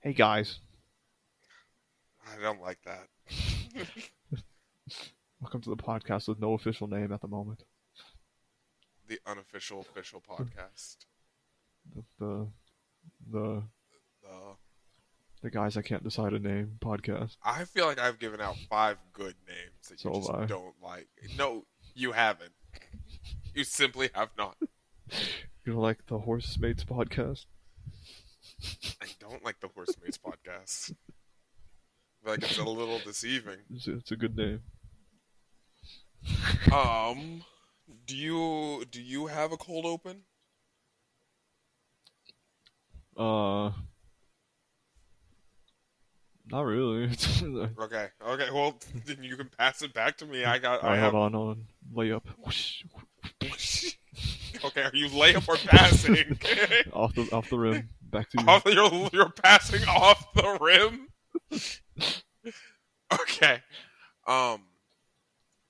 Hey guys, I don't like that. welcome to the podcast with no official name at the moment. The unofficial official podcast. The the The the guys I can't decide a name podcast. I feel like I've given out 5 good names that you So just have I. don't like. No, you haven't. You simply have not. You know, like the Horse Mates podcast. I don't like the Horsemates podcast. I feel like it's a little deceiving. It's a good name. Um, do you have a cold open? Uh, Not really. Okay, okay. Well, then you can pass it back to me. I Alright, have. hold on. Layup. Whoosh. Okay, are you layup or passing? off the rim. Back to you. You're passing off the rim. Okay. Um.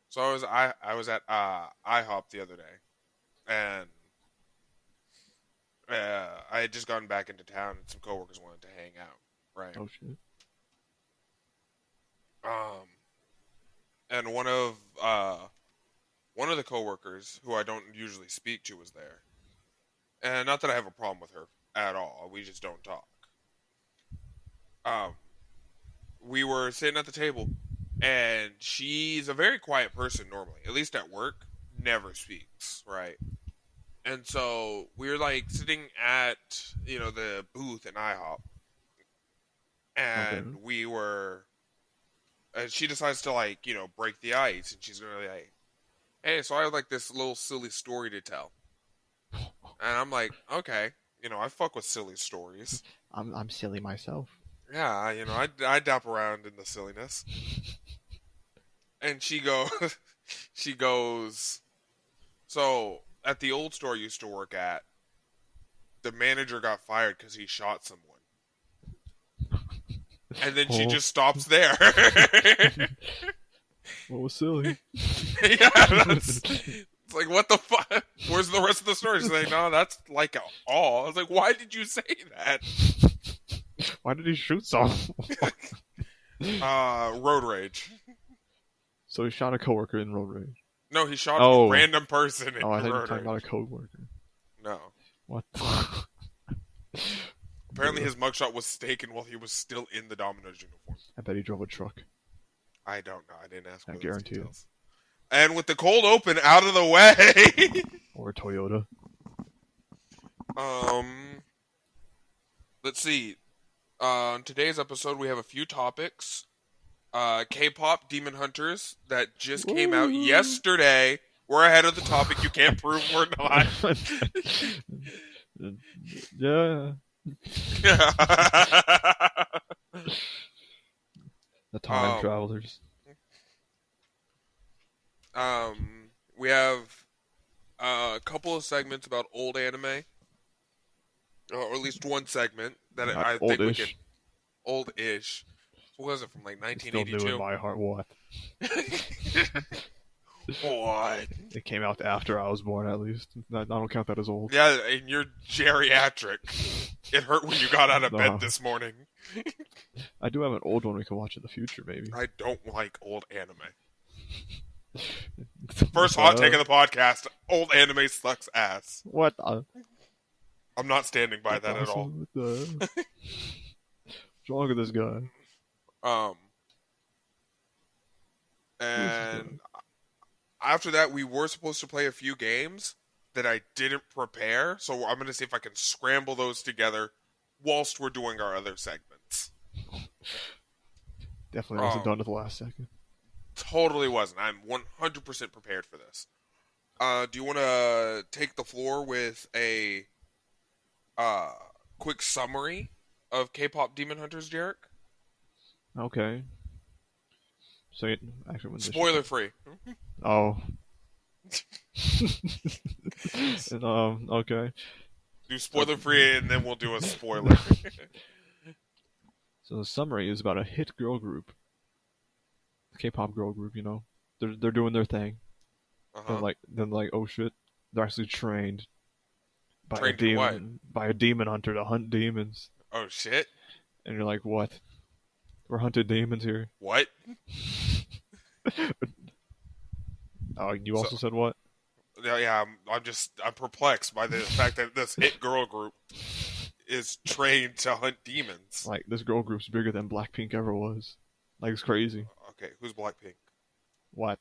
So I was at IHOP the other day, and I had just gotten back into town, and some coworkers wanted to hang out. Right. Oh shit. Um. And one of the coworkers who I don't usually speak to was there, and not that I have a problem with her at all. We just don't talk. Um. We were sitting at the table, and she's a very quiet person normally, at least at work, never speaks, right? And so we were like sitting at, the booth in IHOP, Okay. and she decides to break the ice, and she's gonna be like, hey, so I have like this little silly story to tell. And I'm like, okay, I fuck with silly stories. I'm silly myself. Yeah, I dap around in the silliness. And she goes, so at the old store I used to work at, the manager got fired because he shot someone. And then she just stops there. What was silly? Yeah, it's like, what the fuck? Where's the rest of the story? She's like, no, that's like all. I was like, why did you say that? Why did he shoot someone? Road rage. So he shot a coworker in road rage. No, he shot a random person in I thought you were road talking rage. about a coworker. No. What? Apparently his mugshot was taken while he was still in the Domino's uniform. I bet he drove a truck. I don't know. I didn't ask for I those guarantee it. details. And with the cold open out of the way, Or a Toyota. let's see. On today's episode, we have a few topics. K-pop Demon Hunters that just came out yesterday. We're ahead of the topic. You can't prove we're not. Yeah. The time travelers. We have a couple of segments about old anime, or at least one segment that I think we can. Old-ish. What was it from like 1982? Still new in my heart. What? What? It came out after I was born, at least. I don't count that as old. Yeah, and you're geriatric. It hurt when you got out of bed this morning. I do have an old one we can watch in the future, maybe. I don't like old anime. First hot take of the podcast: old anime sucks ass. What? I'm not standing by that at all. What's wrong with this guy? And after that, we were supposed to play a few games that I didn't prepare, so I'm going to see if I can scramble those together whilst we're doing our other segments. Definitely wasn't done at the last second. Totally wasn't. I'm 100% prepared for this. Do you want to take the floor with a quick summary of K-pop Demon Hunters, Jarek? Okay. So, actually, when spoiler free. Oh. And, okay. Do spoiler free, and then we'll do a spoiler. So the summary is about a hit girl group, K-pop girl group. They're doing their thing. Then like oh shit, they're actually trained by a demon hunter to hunt demons. Oh shit. And you're like, what? We're hunted demons here. What? Oh, you So also said what? yeah, I'm perplexed by the fact that this hit girl group is trained to hunt demons. Like, this girl group's bigger than Blackpink ever was. Like, it's crazy. Okay, who's Blackpink? What?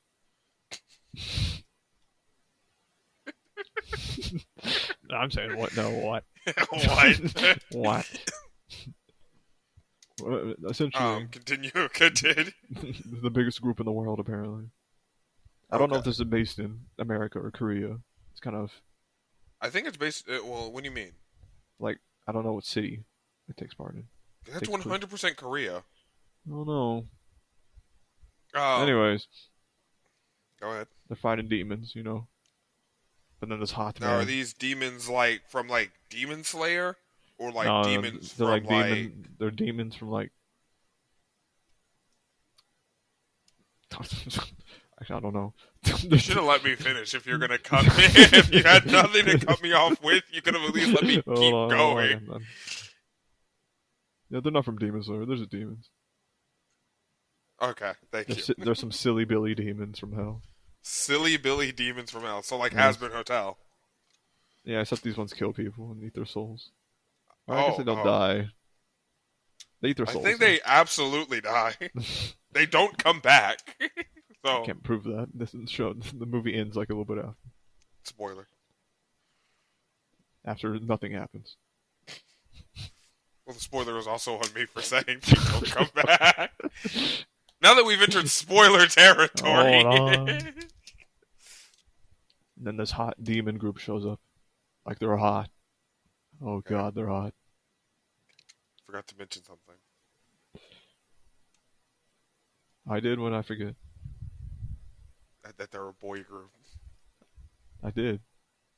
I'm saying what? No, what? What? What? Essentially, Continue. the biggest group in the world, apparently. I don't know if this is based in America or Korea. It's kind of I think it's based. Well, what do you mean? like, I don't know what city it takes part in. That's 100% Korea. I don't know. Oh, Anyways, go ahead. they're fighting demons, you know. But then this hot Now, man. are these demons like from like Demon Slayer, or like No, demons they're from like demon. They're demons from like. Actually, I don't know. You should have let me finish. If you're gonna cut me, if you had nothing to cut me off with, you could have at least let me keep going. Yeah, they're not from Demon Slayer. They're just demons. Okay, thank you. There's some silly Billy demons from hell. Silly Billy demons from hell. So like Yes. Hasbin Hotel. Yeah, except these ones kill people and eat their souls. Or I guess they don't die. They eat their souls. I think they absolutely die. They don't come back. So I can't prove that. This is show. The movie ends like a little bit after. Spoiler. After nothing happens. Well, the spoiler was also on me for saying they don't come back. Now that we've entered spoiler territory. And then this hot demon group shows up. Like they're hot. Oh god, they're hot. Forgot to mention something. I did when I forget. That they're a boy group. I did.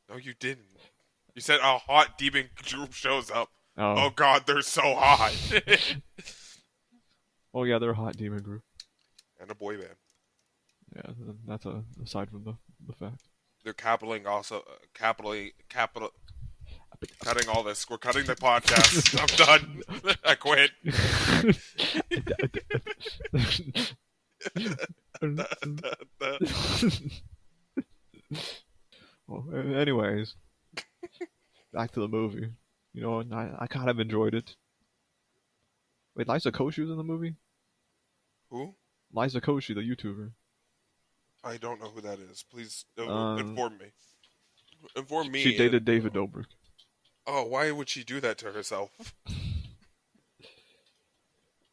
No, you didn't. You said a hot demon group shows up. Oh god, they're so hot. Oh yeah, they're a hot demon group. And a boy band. Yeah, that's aside from the fact. They're cutting all this. We're cutting the podcast. I'm done. I quit. Well, anyways, back to the movie. You know, I kind of enjoyed it. Wait, Liza Koshy was in the movie? Who? Liza Koshy, the YouTuber. I don't know who that is. Please inform me. Inform me. She dated David Dobrik. Oh, why would she do that to herself?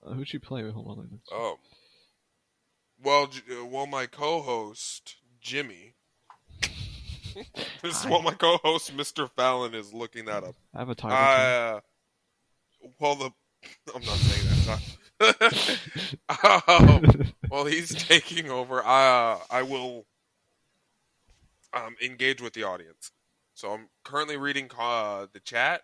Who'd she play with? Hold on. Well, my co-host Jimmy. This is what my co-host Mr. Fallon is looking that up. I have a title. I'm not saying that. While he's taking over, I will engage with the audience. So I'm currently reading the chat.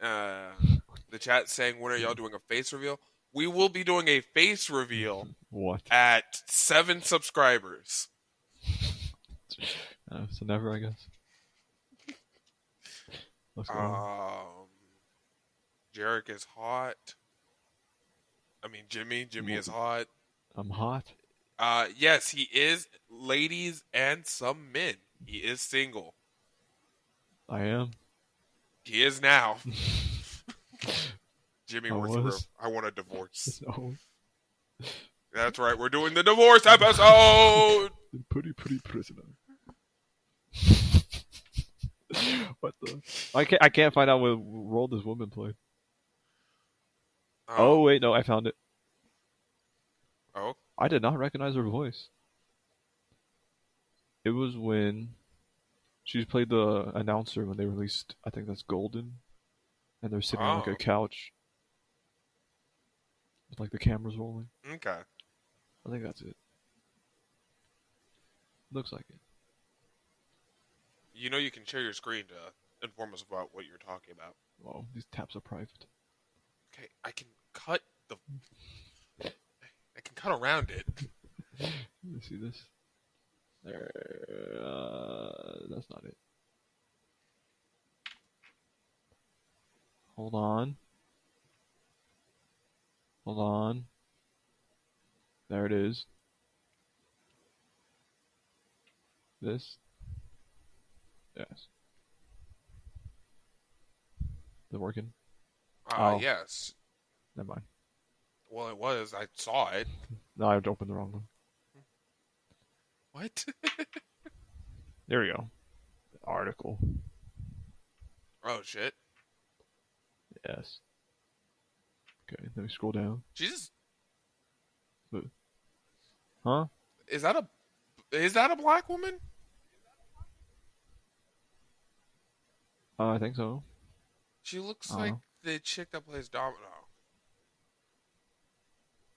The chat saying, "When are y'all doing a face reveal?" We will be doing a face reveal. What? At 7 subscribers. So never, I guess. Let's go. Jarek is hot. I mean, Jimmy is hot. I'm hot? Yes, he is. Ladies and some men. He is single. I am. He is now. Jimmy, we're through. I want a divorce. No. That's right. We're doing the divorce episode. Pretty prisoner. What the? I can't find out what role this woman played. Oh wait, no, I found it. Oh. I did not recognize her voice. It was when she played the announcer when they released, I think that's Golden, and they're sitting on like a couch with like the cameras rolling. Okay. I think that's it. Looks like it. You know you can share your screen to inform us about what you're talking about. Well, these tabs are private. Okay, I can cut around it. Let me see this. There. That's not it. Hold on. Hold on. There it is. This. Yes. Is it working? Oh. Yes. Never mind. Well, it was. I saw it. No, I opened the wrong one. What? There we go. The article. Oh, shit. Yes. Okay, let me scroll down. Jesus. Huh? Is that a black woman? I think so. She looks like the chick that plays Domino.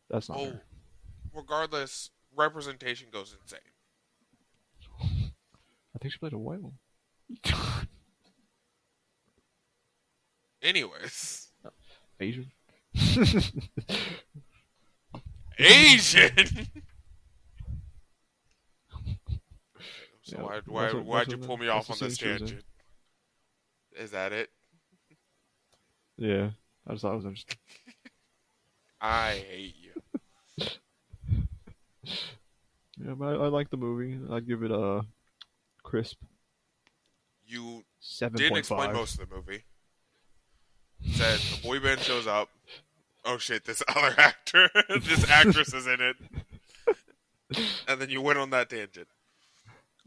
That's not her. Regardless, representation goes insane. I think she played a white one. Anyways. Asian? Asian! So Yeah, why'd you pull me off on this tangent? Is that it? Yeah, I just thought it was interesting. I hate you. Yeah, but I like the movie. I'd give it a crisp. You 7.5. didn't explain most of the movie. Said a boy band shows up. Oh shit, this other actor, this actress is in it. And then you went on that tangent.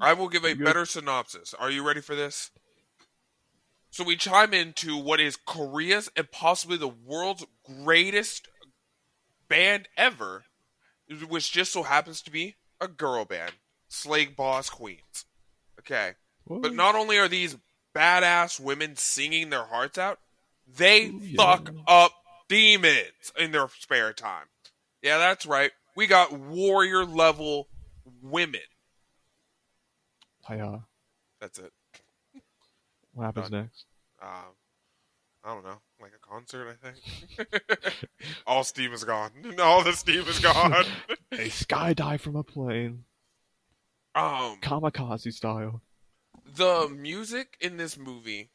I will give a better synopsis. Are you ready for this? So we chime into what is Korea's and possibly the world's greatest band ever, which just so happens to be a girl band, Slag Boss Queens. Okay. What? But not only are these badass women singing their hearts out, they fuck up demons in their spare time. Yeah, that's right. We got warrior level women. Hiya. That's it. What happens next? I don't know. Like a concert, I think. All steam is gone. All the steam is gone. A skydive from a plane. Kamikaze style. The music in this movie,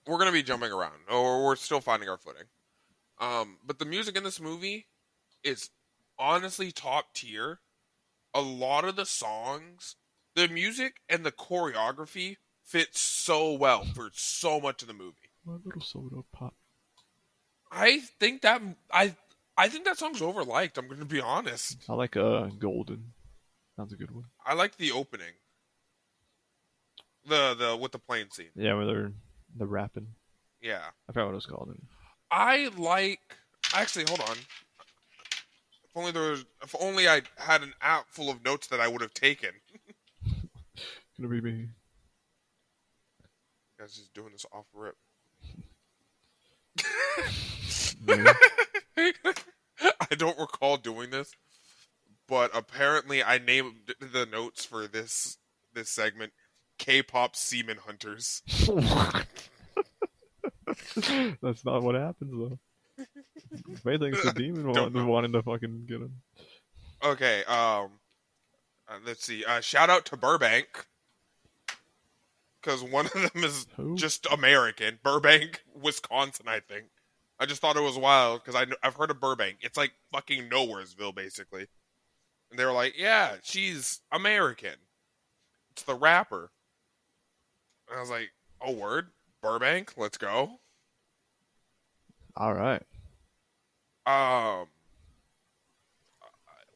we're going to be jumping around, or we're still finding our footing. But the music in this movie is honestly top tier. A lot of the songs, the music and the choreography fit so well for so much of the movie. My little soda pop. I think that song's overliked. I'm going to be honest. I like Golden. That's a good one. I like the opening. The with the plane scene. Yeah, where they're rapping. Yeah. I forgot what it was called. Actually, hold on. If only I had an app full of notes that I would have taken. Gonna be me. Guys, just doing this off rip. I don't recall doing this, but apparently I named the notes for this segment K-pop semen hunters. That's not what happens though. Main thing is the demon wanting to fucking get him. Okay, let's see. Shout out to Burbank. Because one of them is just American. Burbank, Wisconsin, I think. I just thought it was wild because I've heard of Burbank. It's like fucking Nowheresville, basically. And they were like, yeah, she's American. It's the rapper. And I was like, oh, word? Burbank? Let's go. All right.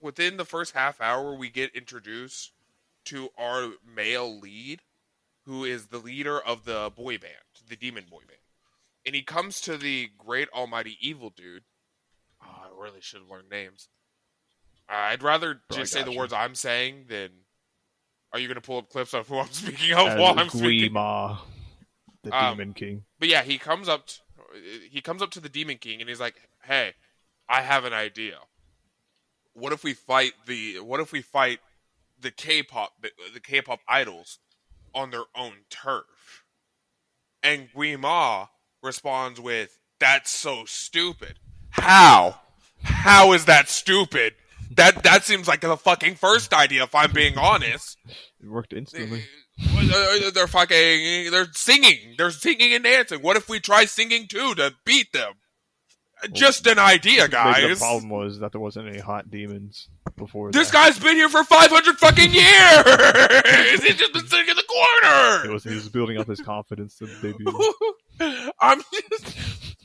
Within the first half hour, we get introduced to our male lead, who is the leader of the boy band, the demon boy band. And he comes to the great almighty evil dude. Oh, I really should have learned names. I'd rather just say the words I'm saying than... Are you going to pull up clips of who I'm speaking of while I'm speaking? Guima, the Demon King. But yeah, he comes up to the Demon King and he's like, hey, I have an idea. What if we fight the K-pop idols on their own turf? And Guima responds with, that's so stupid. How? How is that stupid? That seems like the fucking first idea, if I'm being honest. It worked instantly. They're singing and dancing. What if we try singing too to beat them? Just an idea, guys. Maybe the problem was that there wasn't any hot demons before. This guy's been here for 500 fucking years. He's just been sitting in the corner. He was building up his confidence to debut. I'm just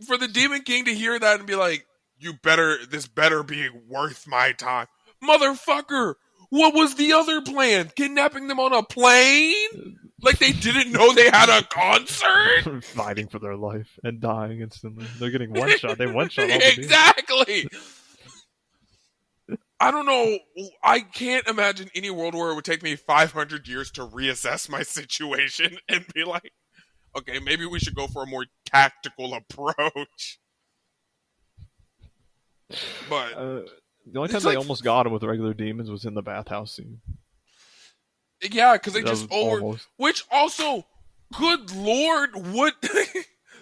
for the Demon King to hear that and be like, this better be worth my time. Motherfucker, what was the other plan? Kidnapping them on a plane? Like they didn't know they had a concert? Fighting for their life and dying instantly. They're getting one shot. They one shot all the Exactly. I don't know. I can't imagine any world where it would take me 500 years to reassess my situation and be like, okay, maybe we should go for a more tactical approach. But the only time they almost got him with regular demons was in the bathhouse scene. Yeah, because they just which also, good lord, what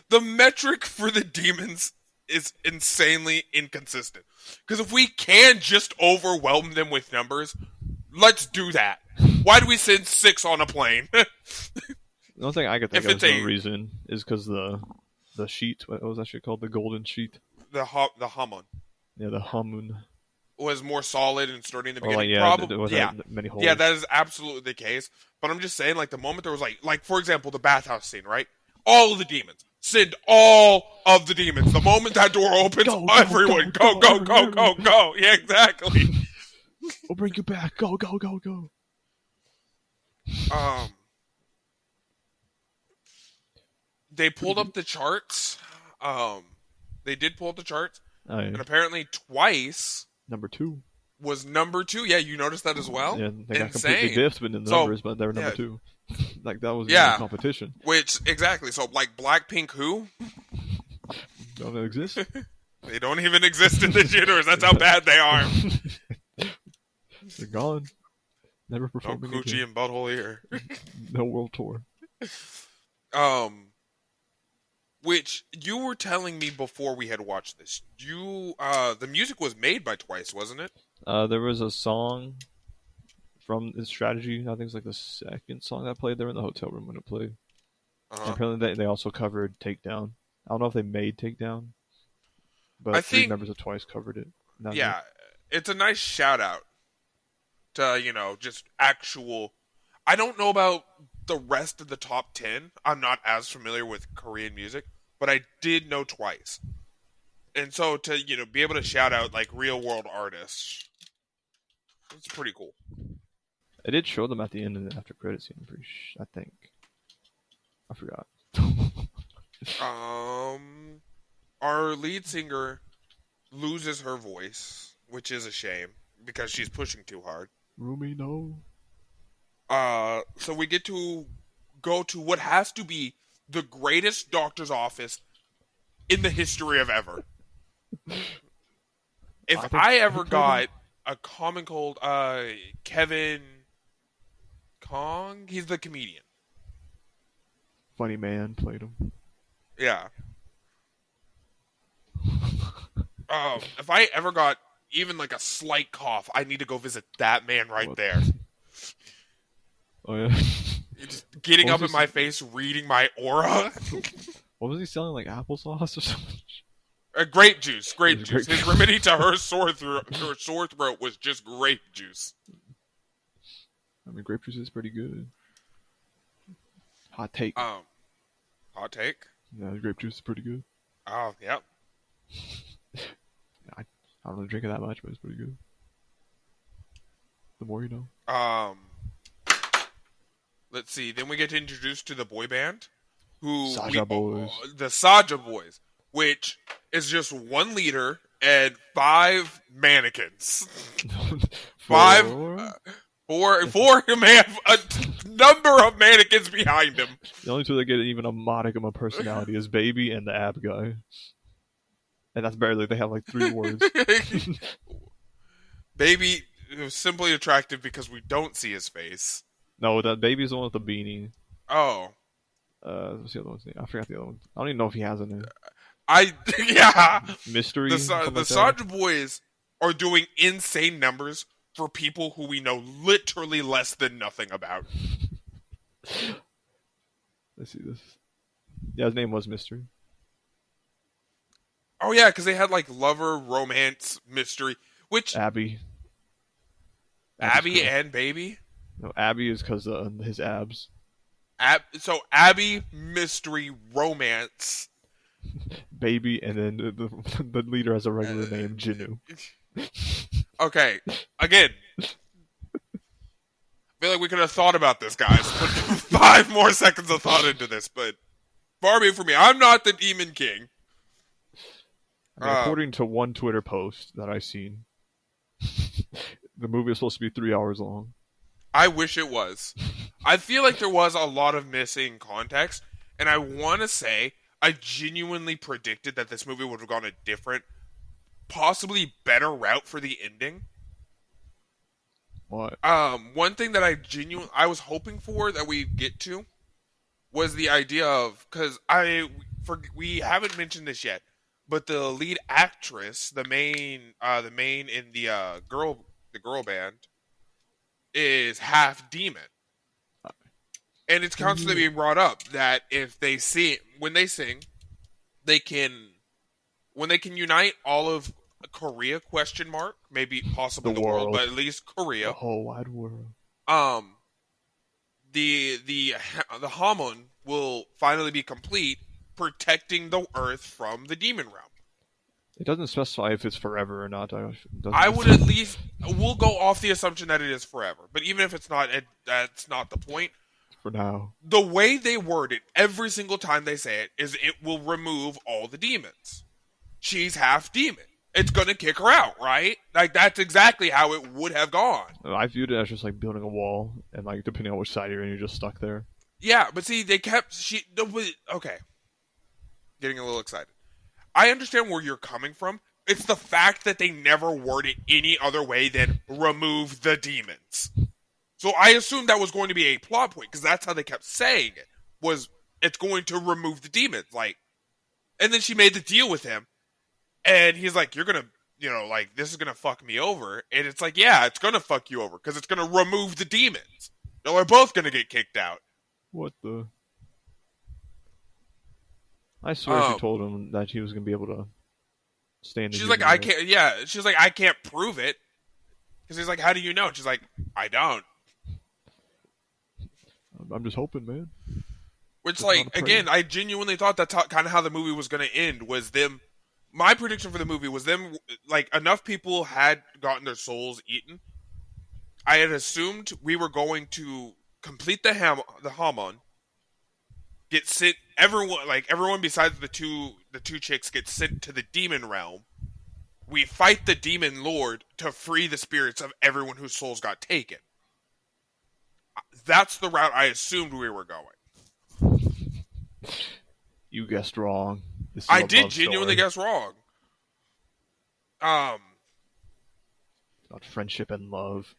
the metric for the demons is insanely inconsistent. Because if we can just overwhelm them with numbers, let's do that. Why do we send 6 on a plane? The only thing I could think of no reason is because the sheet, what was that shit called? The golden sheet? The Hamun. Yeah, the Hamun. Was more solid and sturdy in the beginning. Many holes. Yeah, that is absolutely the case. But I'm just saying, like, the moment there was, like for example, the bathhouse scene, right? All of the demons. Send all of the demons. The moment that door opens, everyone go. Yeah, exactly. We'll bring you back. Go. They pulled up the charts. They did pull up the charts. Oh, yeah. And apparently twice... Number 2. Was number 2. Yeah, you noticed that as well? Yeah, they got completely diffed in the numbers, but they were number 2. Like, that was the competition. Which, exactly. So, like, Blackpink who? Don't exist. They don't even exist in this universe. That's how bad they are. They're gone. Never performing again. No coochie and butthole here. No world tour. Which you were telling me before we had watched this. The music was made by Twice, wasn't it? There was a song from the strategy. I think it's like the second song that played there in the hotel room when it played. And apparently they also covered Takedown. I don't know if they made Takedown, but I think 3 members of Twice covered it. It's a nice shout out to, just actual... I don't know about the rest of the top 10. I'm not as familiar with Korean music, but I did know Twice. And so to, be able to shout out like real world artists, it's pretty cool. I did show them at the end of the after credits scene, I think. I forgot. Our lead singer loses her voice, which is a shame because she's pushing too hard. Rumi, no. So we get to go to what has to be the greatest doctor's office in the history of ever. If I ever got a common cold, Kevin Kong, he's the comedian. Funny Man played him. Yeah. If I ever got even like a slight cough, I need to go visit that man there. Oh, yeah. Just getting up in my face, reading my aura. What was he selling, like applesauce or something? Grape juice. His remedy to her sore throat was just grape juice. I mean, grape juice is pretty good. Hot take. Hot take? Yeah, grape juice is pretty good. Oh, yep. I don't really drink it that much, but it's pretty good. The more you know. Let's see. Then we get introduced to the boy band, the Saja Boys, which is just one leader and 5 mannequins. Four man, a number of mannequins behind him. The only 2 that get even a modicum of personality is Baby and the ab guy, and that's barely. They have like 3 words. Baby is simply attractive because we don't see his face. No, that Baby's the one with the beanie. Oh. What's the other one's name? I forgot the other one. I don't even know if he has a name. Mystery. The Saja Boys are doing insane numbers for people who we know literally less than nothing about. Let's see this. Yeah, his name was Mystery. Oh yeah, because they had like lover, romance, mystery. Which Abby. Abby's Abby girl. and Baby. No, Abby is because his abs. So Abby, mystery, romance. Baby, and then the leader has a regular Uh, name, Jinu. okay, again, I feel like we could have thought about this, guys. Put 5 more seconds of thought into this, but far be it from me. I'm not the Demon King. I mean, according to one Twitter post that I seen, the movie is supposed to be 3 hours long. I wish it was. I feel like there was a lot of missing context, and I want to say I genuinely predicted that this movie would have gone a different, possibly better route for the ending. What? One thing that I was hoping for that we get to was the idea of, because we haven't mentioned this yet, but the lead actress, the main in the girl band, is half demon, and it's constantly being brought up that if they sing, when they sing, they can unite all of Korea, question mark, maybe possibly the world, but at least Korea, the whole wide world. The Hamon will finally be complete, protecting the Earth from the demon realm. It doesn't specify if it's forever or not. I would at least, we'll go off the assumption that it is forever, but even if it's not, that's not the point. For now, the way they word it every single time they say it is it will remove all the demons. She's half demon. It's gonna kick her out, right? Like, that's exactly how it would have gone. I viewed it as just like building a wall, and like depending on which side you're in, you're just stuck there. Yeah, but see, okay. Getting a little excited. I understand where you're coming from. It's the fact that they never word it any other way than remove the demons. So I assumed that was going to be a plot point, because that's how they kept saying it, was it's going to remove the demons. Like, and then she made the deal with him, and he's like, you're going to, like, this is going to fuck me over. And it's like, yeah, it's going to fuck you over, because it's going to remove the demons. No, we're both going to get kicked out. What the? I swear she told him that he was going to be able to stay in the She's like, I can't, yeah, she's like, I can't prove it. Because he's like, how do you know? And she's like, I don't. I'm just hoping, man. Which, like, again, I genuinely thought that's kind of how the movie was going to end, was them. My prediction for the movie was them, like, enough people had gotten their souls eaten. I had assumed we were going to complete the Hamon, get sent, everyone besides the two chicks gets sent to the demon realm. We fight the demon lord to free the spirits of everyone whose souls got taken. That's the route I assumed we were going. You guessed wrong. I did genuinely guess wrong. About friendship and love.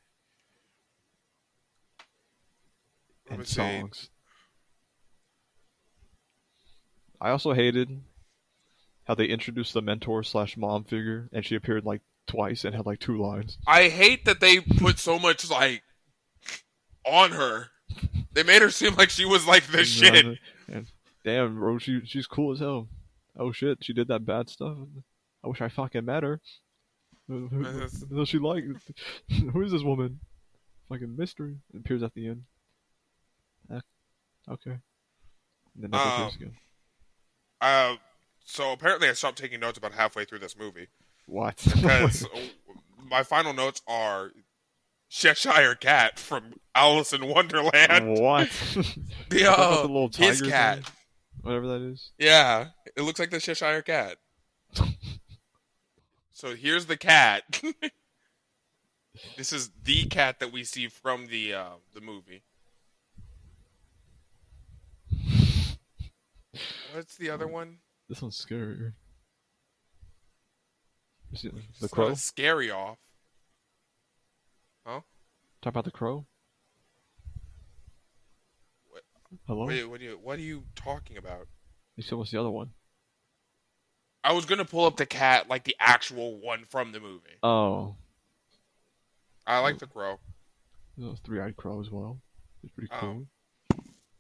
And songs. I also hated how they introduced the mentor/mom figure, and she appeared like twice and had like 2 lines. I hate that they put so much like on her. They made her seem like she was like the shit. And damn, bro, she's cool as hell. Oh shit, she did that bad stuff. I wish I fucking met her. Who she like? Who is this woman? Fucking mystery. It appears at the end. Okay. And then never appears again. So apparently I stopped taking notes about halfway through this movie. What? Because my final notes are Cheshire Cat from Alice in Wonderland. What? The little tiger his cat. Thing? Whatever that is. Yeah, it looks like the Cheshire Cat. So here's the cat. This is the cat that we see from the movie. What's the other one? This one's scarier. The crow? crow? Scary off. Huh? Talk about the crow? What? Hello? Wait, what are you talking about? You said what's the other one? I was gonna pull up the cat, like the actual one from the movie. Oh. I like the crow. There's a 3-eyed crow as well. It's pretty cool.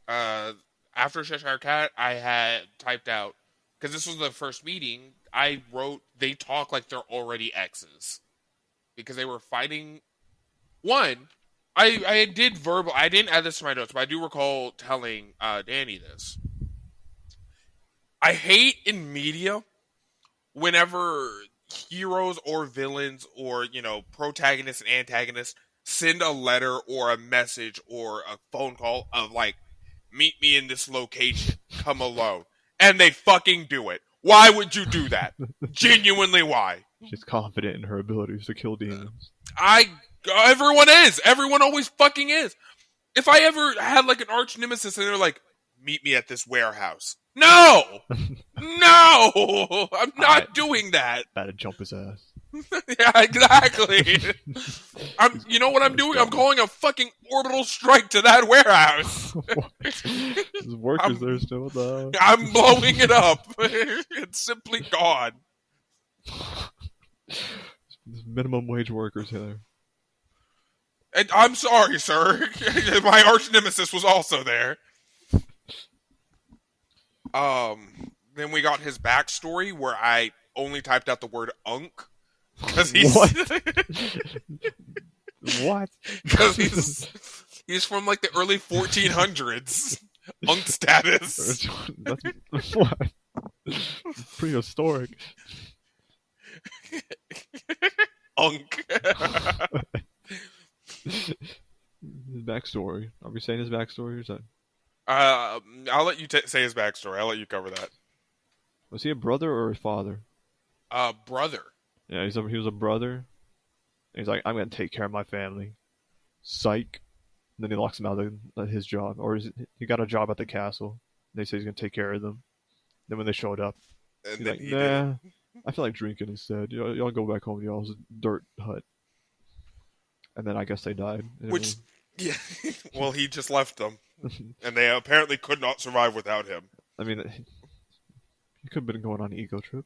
After Cheshire Cat, I had typed out, because this was the first meeting, I wrote they talk like they're already exes because they were fighting. One, I did verbal. I didn't add this to my notes, but I do recall telling Danny this. I hate in media whenever heroes or villains or protagonists and antagonists send a letter or a message or a phone call of like, meet me in this location, come alone, and they fucking do it. Why would you do that? Genuinely, why? She's confident in her abilities to kill demons. Everyone is. Everyone always fucking is. If I ever had like an arch nemesis and they're like, meet me at this warehouse. No! No! I'm not doing that. Better jump his ass. Yeah, exactly. You know what I'm doing? I'm calling a fucking orbital strike to that warehouse. There's workers there still, though. I'm blowing it up. It's simply gone. There's minimum wage workers here. And I'm sorry, sir. My arch nemesis was also there. Then we got his backstory where I only typed out the word unk. Cause he's what? Because he's from like the early 1400s. Unk status. That's what? Pretty historic. Unk. His backstory. Are we saying his backstory or something? I'll let you say his backstory. I'll let you cover that. Was he a brother or a father? Brother. Yeah, he was a brother. And he's like, I'm going to take care of my family. Psych. And then he locks him out of his job. Or he got a job at the castle. They say he's going to take care of them. Then when they showed up, he's like, nah, I feel like drinking instead. Y'all go back home to y'all's dirt hut. And then I guess they died. Which, yeah, well, he just left them. And they apparently could not survive without him. I mean, he could have been going on an ego trip.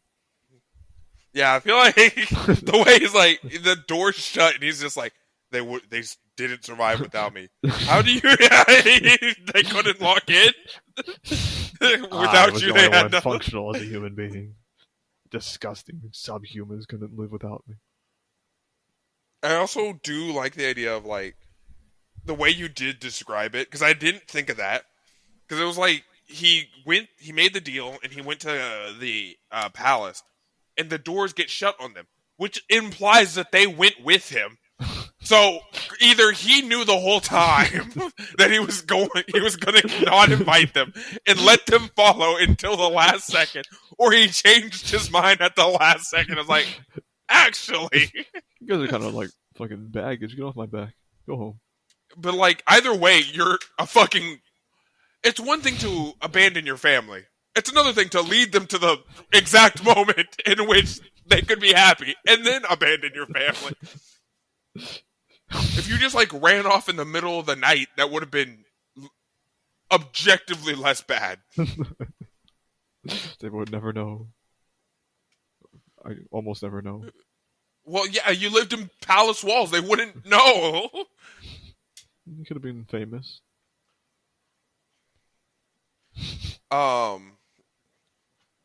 Yeah, I feel like the way he's like, the door's shut, and he's just like, they didn't survive without me. How do you? They couldn't lock in without you. They had no functional as a human being. Disgusting. Subhumans couldn't live without me. I also do like the idea of like the way you did describe it, because I didn't think of that. Because it was like he made the deal, and he went to the palace. And the doors get shut on them, which implies that they went with him. So either he knew the whole time that he was going to not invite them and let them follow until the last second, or he changed his mind at the last second. I was like, actually, you guys are kind of like fucking baggage. Get off my back. Go home. But like either way, you're a fucking. It's one thing to abandon your family. It's another thing to lead them to the exact moment in which they could be happy and then abandon your family. If you just like ran off in the middle of the night, that would have been objectively less bad. They would never know. I almost never know. Well, yeah, you lived in palace walls. They wouldn't know. You could have been famous.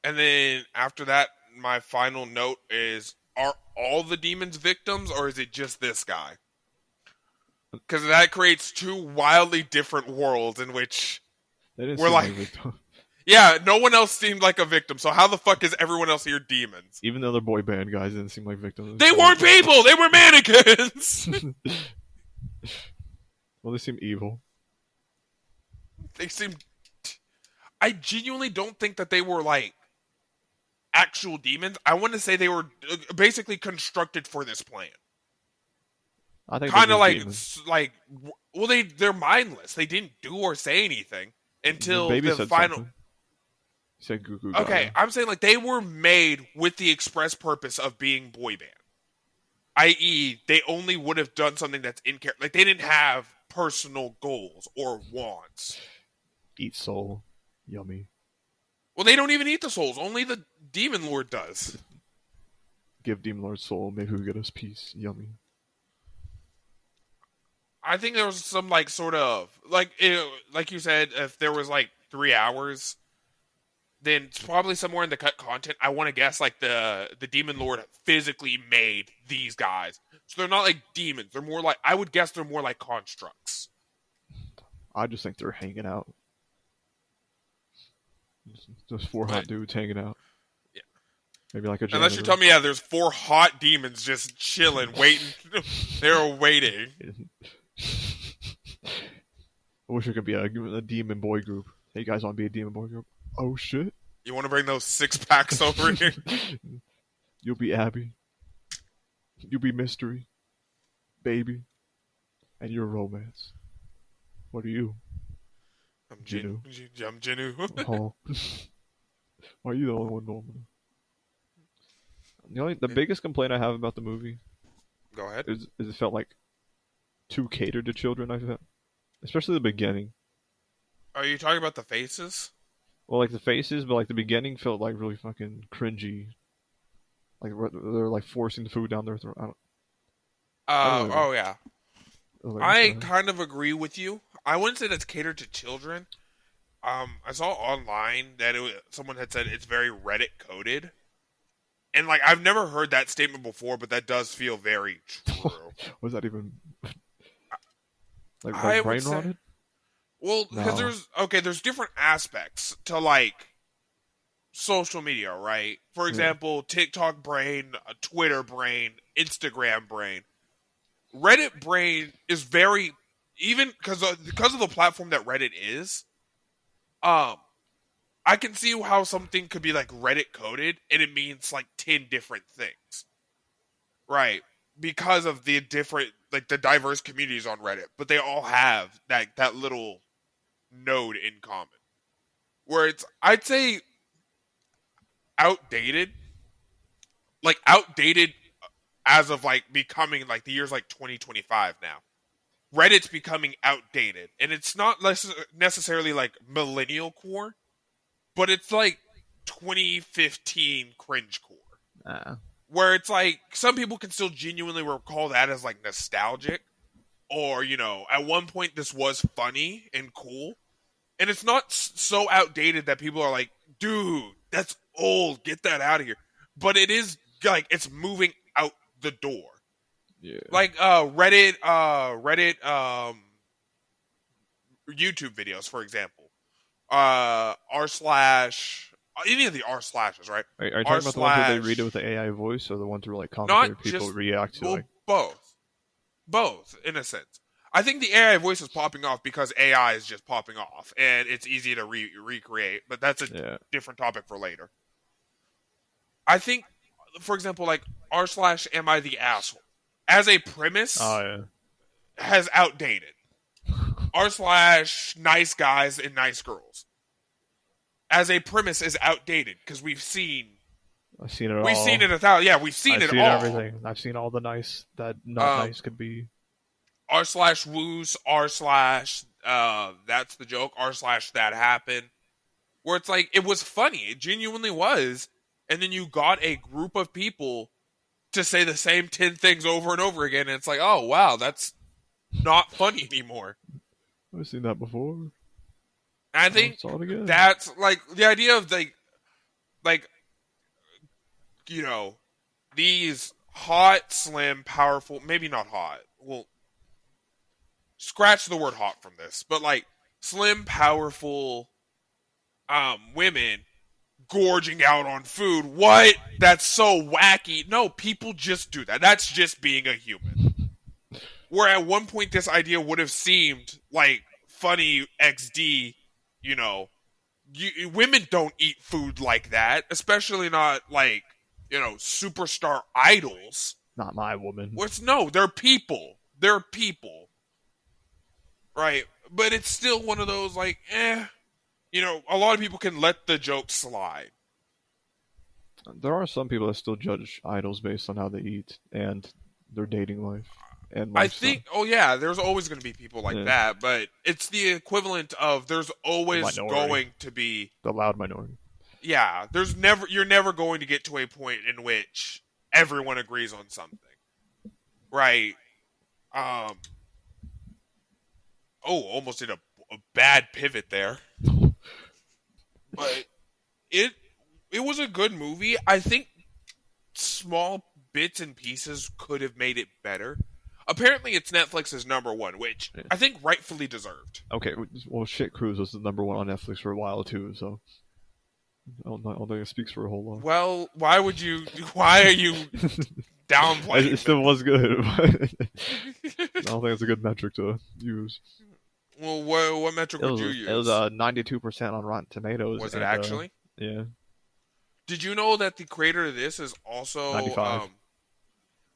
And then after that, my final note is, are all the demons victims, or is it just this guy? Because that creates two wildly different worlds in which we're like, yeah, no one else seemed like a victim, so how the fuck is everyone else here demons? Even the other boy band guys didn't seem like victims. They weren't people! They were mannequins! Well, they seem evil. They seem... I genuinely don't think that they were, like, actual demons. I want to say they were basically constructed for this plan. I think kind of like, well, they're mindless. They didn't do or say anything until the final. Something. He said "Goo Goo." Okay, I'm saying like they were made with the express purpose of being boy band, i.e., they only would have done something that's in character. Like they didn't have personal goals or wants. Eat soul, yummy. Well, they don't even eat the souls. Only the Demon Lord does. Give Demon Lord soul, maybe we'll get us peace. Yummy. I think there was some like sort of like you said, if there was like 3 hours, then it's probably somewhere in the cut content. I want to guess like the demon lord physically made these guys, so they're not like demons. They're more like, I would guess they're more like constructs. I just think they're hanging out. Just four But hot dudes hanging out. yeah, Maybe like a unless you janitor. tell me, yeah, there's 4 hot demons just chilling, waiting. They're waiting. I wish it could be a demon boy group. Hey, you guys want to be a demon boy group? Oh shit! You want to bring those 6-packs over here? You'll be Abby. You'll be Mystery, Baby, and you're Romance. What are you? I'm Jinu. I'm Jinu. Oh. Why are you the only one normal? The biggest complaint I have about the movie Go ahead. is it felt like too catered to children. I felt, especially the beginning. Are you talking about the faces? Well, like the faces, but like the beginning felt like really fucking cringy. Like they're like forcing the food down their throat. I don't really Oh yeah. I kind of agree with you. I wouldn't say that's catered to children. I saw online that someone had said it's very Reddit coded, and like I've never heard that statement before, but that does feel very true. Was that even I brain would say, rotted? well, because No. there's different aspects to like social media, right? For example, TikTok brain, Twitter brain, Instagram brain. Reddit brain is very, even because of the platform that Reddit is. I can see how something could be like Reddit coded and it means like 10 different things, right? Because of the different, like the diverse communities on Reddit, but they all have that little node in common. Where it's, I'd say, outdated, like outdated as of like becoming like the year's like 2025 now. Reddit's becoming outdated, and it's not necessarily like millennial core, but it's like 2015 cringe core, where it's like some people can still genuinely recall that as like nostalgic, or at one point this was funny and cool, and it's not so outdated that people are like, dude, that's old, get that out of here. But it is like it's moving out the door. Yeah. Like Reddit YouTube videos, for example. R slash any of the R slashes, right? Are you R talking about the ones where they read it slash with the AI voice, or the ones where like commentary not people just, react to well, like? both in a sense. I think the AI voice is popping off because AI is just popping off, and it's easy to recreate. But that's a different topic for later. I think, for example, like R slash Am I the Asshole as a premise has outdated. R slash Nice Guys and Nice Girls as a premise is outdated because we've seen I've seen it all. We've seen it we've seen it all. Everything. I've seen all the nice that not nice could be. R slash woos, R slash that's the joke, R slash that happened. Where it's like, it was funny. It genuinely was. And then you got a group of people to say the same 10 things over and over again. And it's like, oh, wow, that's not funny anymore. I've seen that before. And I think that's like the idea of like, these hot, slim, powerful, maybe not hot. Well, scratch the word hot from this, but like slim, powerful women gorging out on food. What? That's so wacky. No, people just do that. That's just being a human. Where at one point this idea would have seemed like funny XD, women don't eat food like that, especially not like, superstar idols. Not my woman. No, they're people. They're people. Right? But it's still one of those like, a lot of people can let the joke slide. There are some people that still judge idols based on how they eat and their dating life and lifestyle. I think, there's always going to be people like that, but it's the equivalent of there's always going to be the loud minority. Yeah, you're never going to get to a point in which everyone agrees on something. Right? Almost did a bad pivot there. But it was a good movie. I think small bits and pieces could have made it better. Apparently, it's Netflix's number one, which I think rightfully deserved. Okay, well, Shit Cruise was the number one on Netflix for a while too, so I don't think it speaks for a whole lot. Well, why are you downplaying? It still was good, but I don't think it's a good metric to use. Well, what metric would you use? It was 92% on Rotten Tomatoes. Was it actually? Yeah. Did you know that the creator of this is also 95.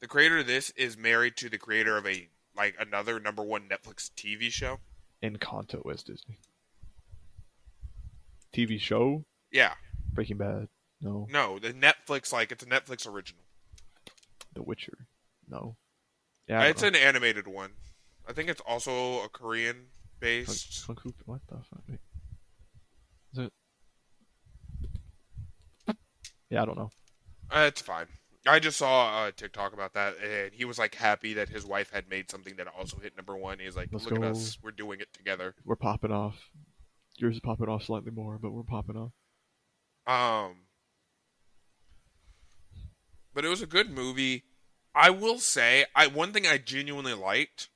The creator of this is married to the creator of another number one Netflix TV show? Encanto is Disney. TV show? Yeah. Breaking Bad? No. No, the Netflix, it's a Netflix original. The Witcher? No. Yeah, it's an animated one. I think it's also a Korean-based. What the fuck? Wait. Is it? Yeah, I don't know. It's fine. I just saw a TikTok about that, and he was happy that his wife had made something that also hit number one. He's like, Let's look go. at us, we're doing it together. We're popping off. Yours is popping off slightly more, but we're popping off. But it was a good movie. I will say, one thing I genuinely liked,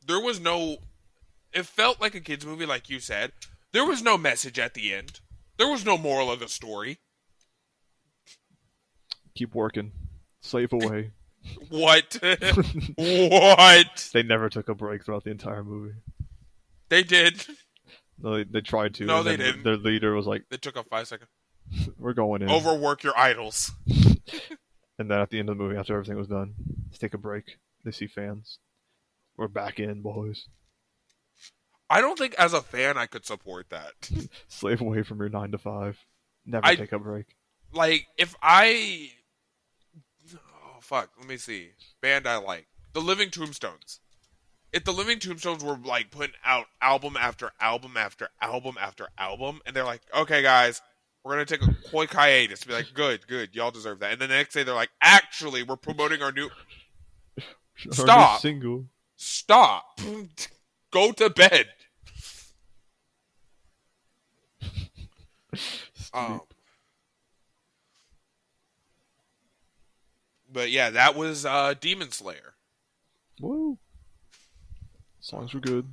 it felt like a kid's movie, like you said. There was no message at the end. There was no moral of the story. Keep working. Slave away. What? What? They never took a break throughout the entire movie. They did. No, they tried to. No, they didn't. Their leader was like, they took a 5 second. We're going in. Overwork your idols. And then at the end of the movie, after everything was done, let's take a break. They see fans. We're back in, boys. I don't think as a fan I could support that. Slave away from your 9 to 5. Never take a break. If I... Oh, fuck. Let me see. Band I like. The Living Tombstones. If the Living Tombstones were, putting out album after album after album after album, and they're like, okay, guys, we're going to take a quick hiatus. Be like, good. Y'all deserve that. And then the next day, they're like, actually, we're promoting our new... Stop. New single. Stop. Go to bed. But yeah, that was Demon Slayer. Woo. Songs were good.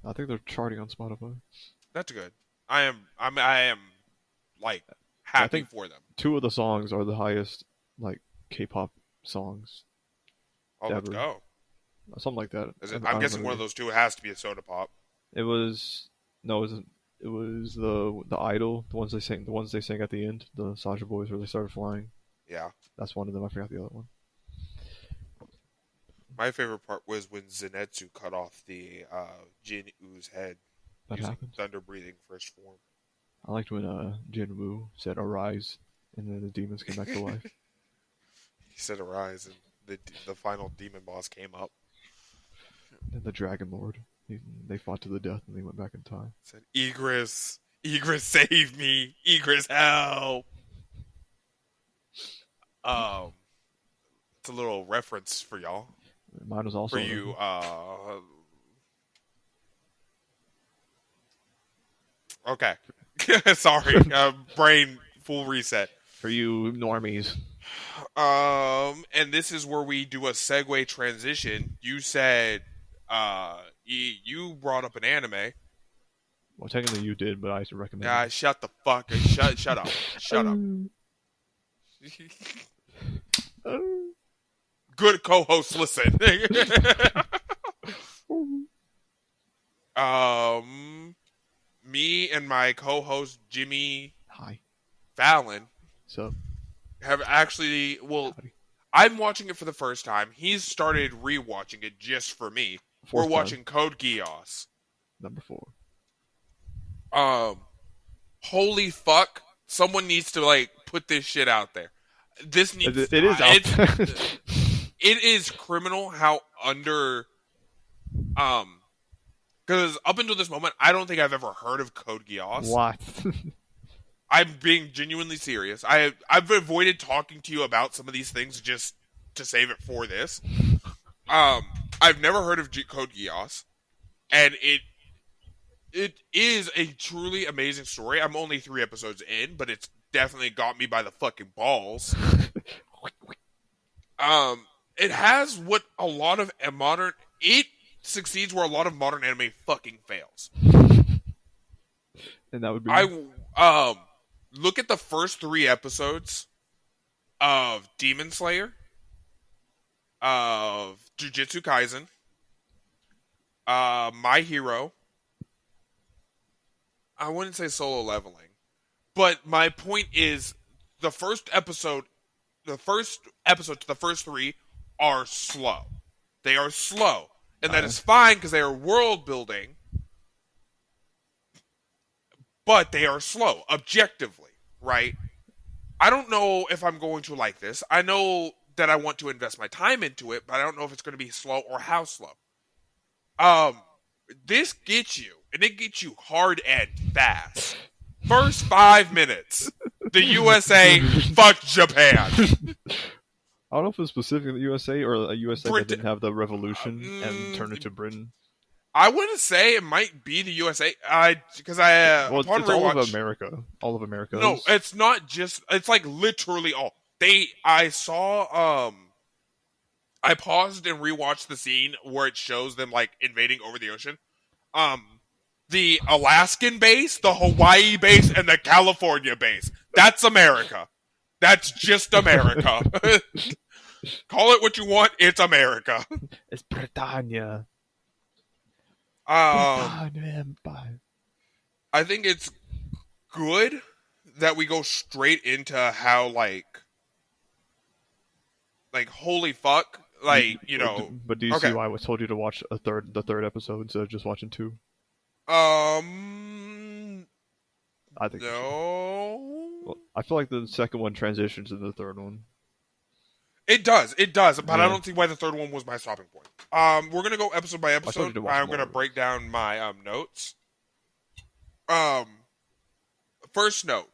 I think they're charting on Spotify. That's good. I am happy for them. 2 of the songs are the highest K-pop songs. Oh, ever. Let's go. Something like that. I'm guessing one of those 2 has to be a Soda Pop. It was the Idol, the ones they sang at the end, the Saja Boys where they started flying. Yeah. That's one of them. I forgot the other one. My favorite part was when Zenitsu cut off the Jin-Woo's head using thunder breathing first form. I liked when Jin-Woo said "arise" and then the demons came back to life. He said "arise" and the final demon boss came up. And the Dragon Lord. They fought to the death and they went back in time. Said, Egress, save me! Egress, help! It's a little reference for y'all. Mine was also for you. Okay, sorry. Brain full reset. For you normies. And this is where we do a segue transition. You said, you brought up an anime. Well, technically you did, but I used to recommend it. Shut the fuck up. Shut up. Shut up. Good co-host, listen. Me and my co-host Jimmy Fallon have actually I'm watching it for the first time. He's started rewatching it just for me. We're watching Code Geass. Number 4. Holy fuck. Someone needs to put this shit out there. This needs it is out there. It is criminal how under because up until this moment I don't think I've ever heard of Code Geass. What? I'm being genuinely serious. I've avoided talking to you about some of these things just to save it for this. I've never heard of Code Geass, and it is a truly amazing story. I'm only 3 episodes in, but it's definitely got me by the fucking balls. It has what a lot of it succeeds where a lot of modern anime fucking fails. And that would be look at the first 3 episodes of Demon Slayer, of Jujutsu Kaisen, My Hero. I wouldn't say Solo Leveling, but my point is the first episode to the first 3 are slow. They are slow, and that is fine because they are world building. But they are slow, objectively, right? I don't know if I'm going to like this. I know that I want to invest my time into it, but I don't know if it's going to be slow or how slow. This gets you, and it gets you hard and fast. First 5 minutes, the USA fucked Japan. I don't know if it's specifically the USA or a USA that didn't have the revolution and turned it to Britain. I wouldn't say it might be the USA. Because well, it's all of America. All of America. No, it's not just. It's like literally all. I saw. I paused and rewatched the scene where it shows them like invading over the ocean. The Alaskan base, the Hawaii base, and the California base. That's America. That's just America. Call it what you want. It's America. It's Britannia. Empire. I think it's good that we go straight into how like holy fuck, like, you know. But do you see why I told you to watch the third episode instead of just watching 2? I think no. Well, I feel like the second one transitions to the third one. It does, but I don't see why the third one was my stopping point. We're gonna go episode by episode. I'm gonna break down my notes. First note: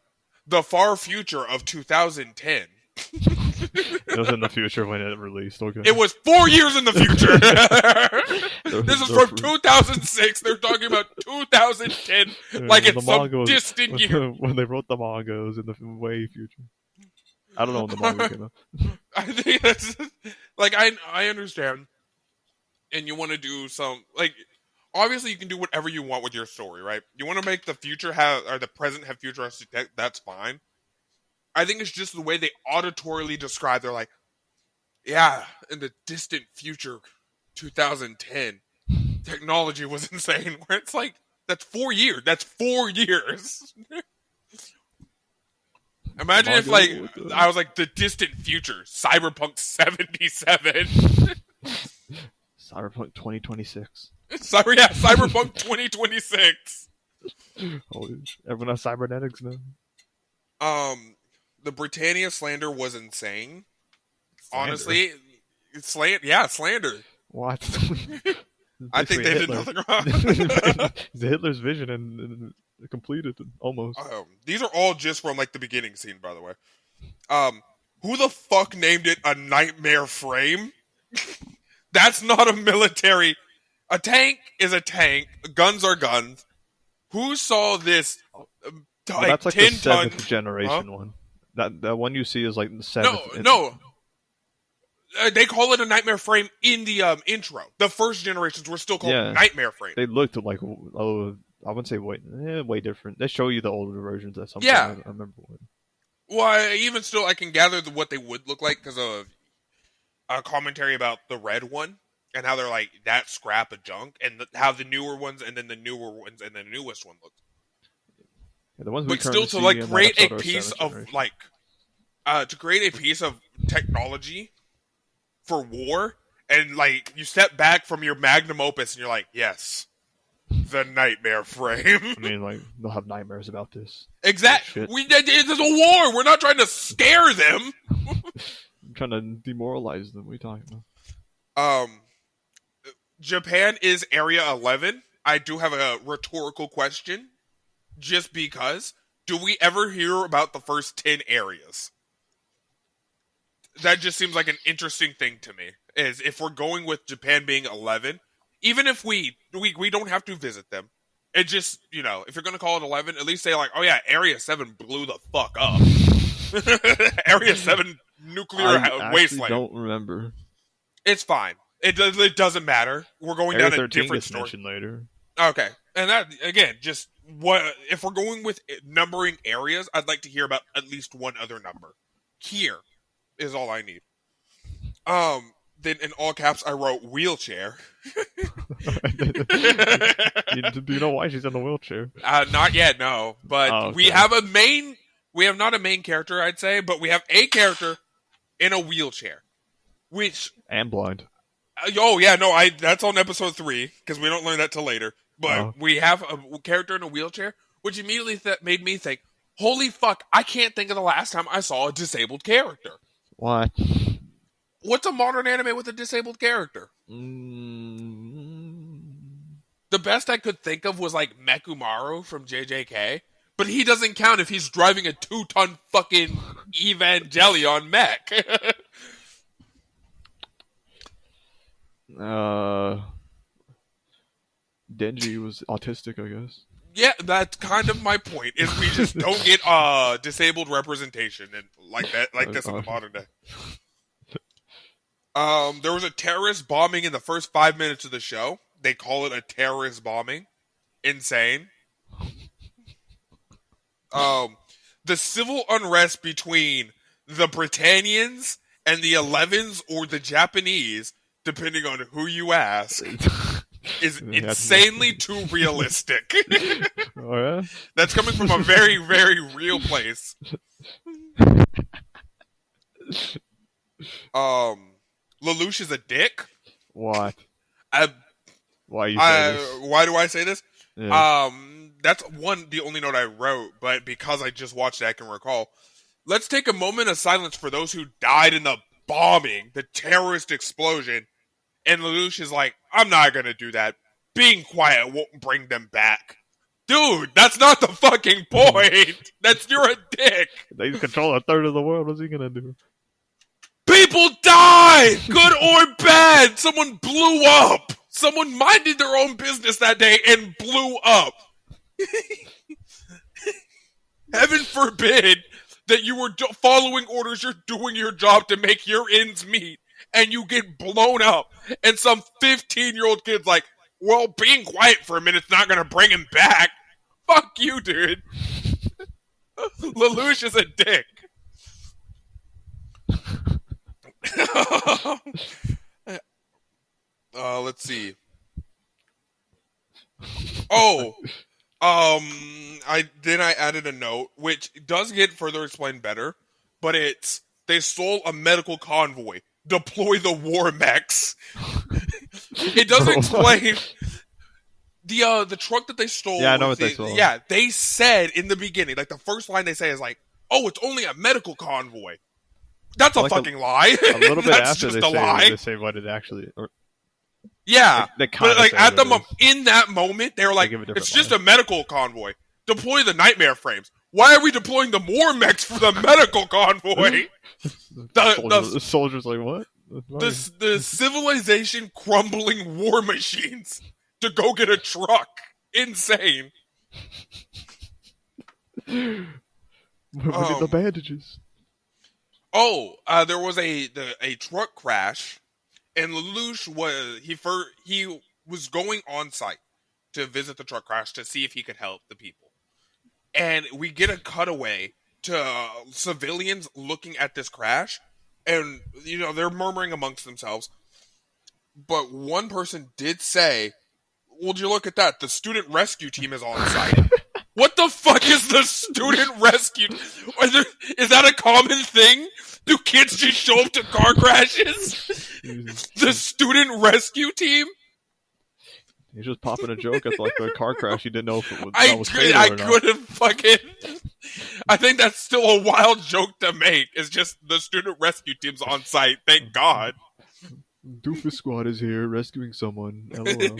the far future of 2010. It was in the future when it released. Okay. It was 4 years in the future. This is from 2006. They're talking about 2010 like it's some distant year. When they wrote the manga, it was in the way future. I don't know when the manga came out. I think that's like I understand, and you want to do some like obviously you can do whatever you want with your story, right? You want to make the future the present have futuristic tech, that's fine. I think it's just the way they auditorily describe. They're like, yeah, in the distant future, 2010, technology was insane. Where it's like that's 4 years. That's 4 years. Imagine if, like, I was like, the distant future, Cyberpunk 77. Cyberpunk 2026. Cyberpunk 2026. Everyone has cybernetics now. The Britannia slander was insane. Slander. Honestly, slander. What? I think they did nothing wrong. It's Hitler's vision and completed almost. These are all just from like the beginning scene, by the way. Who the fuck named it a nightmare frame? That's not a military. A tank is a tank. Guns are guns. Who saw this? That's like the 7th generation one. That one you see is like the 7th. No. They call it a nightmare frame in the intro. The first generations were still called nightmare frame. They looked like I wouldn't say way different. They show you the older versions at some point. I remember one. Well, even still, I can gather what they would look like because of a commentary about the red one and how they're like that scrap of junk, and how the newer ones and then the newer ones and the newest one looked. Yeah, the ones but still, to like create a piece of like to create a piece of technology for war, and like you step back from your magnum opus and you're like, yes. The nightmare frame. I mean, like, they'll have nightmares about this. Exactly. There's a war. We're not trying to scare them. I'm trying to demoralize them. What are you talking about? Japan is Area 11. I do have a rhetorical question. Just because. Do we ever hear about the first 10 areas? That just seems like an interesting thing to me. Is if we're going with Japan being 11... Even if we don't have to visit them, It just, if you're going to call it 11, at least say like, oh yeah, Area 7 blew the fuck up. Area 7 nuclear wasteland. I don't remember. It's fine. It doesn't matter. We're going Area down a different story. Mentioned later. Okay. And that, again, just if we're going with numbering areas, I'd like to hear about at least one other number. Here is all I need. Then in all caps, I wrote wheelchair. Do you know why she's in a wheelchair? Not yet, no. But okay. We have not a main character, I'd say, but we have a character in a wheelchair. And blind. Oh, yeah, no, that's on episode 3, because we don't learn that till later. But we have a character in a wheelchair, which immediately made me think, holy fuck, I can't think of the last time I saw a disabled character. What? What's a modern anime with a disabled character? The best I could think of was like Mekumaru from JJK, but he doesn't count if he's driving a 2-ton fucking Evangelion mech. Denji was autistic, I guess. Yeah, that's kind of my point, is we just don't get disabled representation like this in the modern day. There was a terrorist bombing in the first 5 minutes of the show. They call it a terrorist bombing. Insane. The civil unrest between the Britannians and the 11s or the Japanese, depending on who you ask, is insanely too realistic. Oh, yeah? That's coming from a very, very real place. Lelouch is a dick. What? Why you say this? Why do I say this? Yeah. That's the only note I wrote, but because I just watched it, I can recall. Let's take a moment of silence for those who died in the bombing, the terrorist explosion. And Lelouch is like, I'm not gonna do that. Being quiet won't bring them back. Dude, that's not the fucking point. You're a dick. They control a third of the world. What's he gonna do? People died! Good or bad! Someone blew up! Someone minded their own business that day and blew up. Heaven forbid that you were following orders, you're doing your job to make your ends meet, and you get blown up, and some 15-year-old kid's like, well, being quiet for a minute's not gonna bring him back. Fuck you, dude. Lelouch is a dick. Let's see. I added a note, which does get further explained better, but they stole a medical convoy. Deploy the war mechs. It doesn't explain the truck that they stole. Yeah, I know what they stole. Yeah, they said in the beginning, like the first line they say is like, "Oh, it's only a medical convoy." That's a fucking lie. A little bit That's after just they say what it actually. Yeah, but like at in that moment, they were like, "It's just a medical convoy. Deploy the nightmare frames." Why are we deploying the war mechs for the medical convoy? The soldiers like what? The civilization crumbling war machines to go get a truck. Insane. We need the bandages. There was a truck crash, and Lelouch was going on site to visit the truck crash to see if he could help the people. And we get a cutaway to civilians looking at this crash, and they're murmuring amongst themselves. But one person did say, "Well, did you look at that? The student rescue team is on site." What the fuck is the student rescue? Is that a common thing? Do kids just show up to car crashes? The student rescue team? He's just popping a joke at like the car crash. You didn't know if it was fatal or not. Couldn't fucking. I think that's still a wild joke to make. It's just the student rescue team's on site. Thank God. Doofus Squad is here rescuing someone. LOL.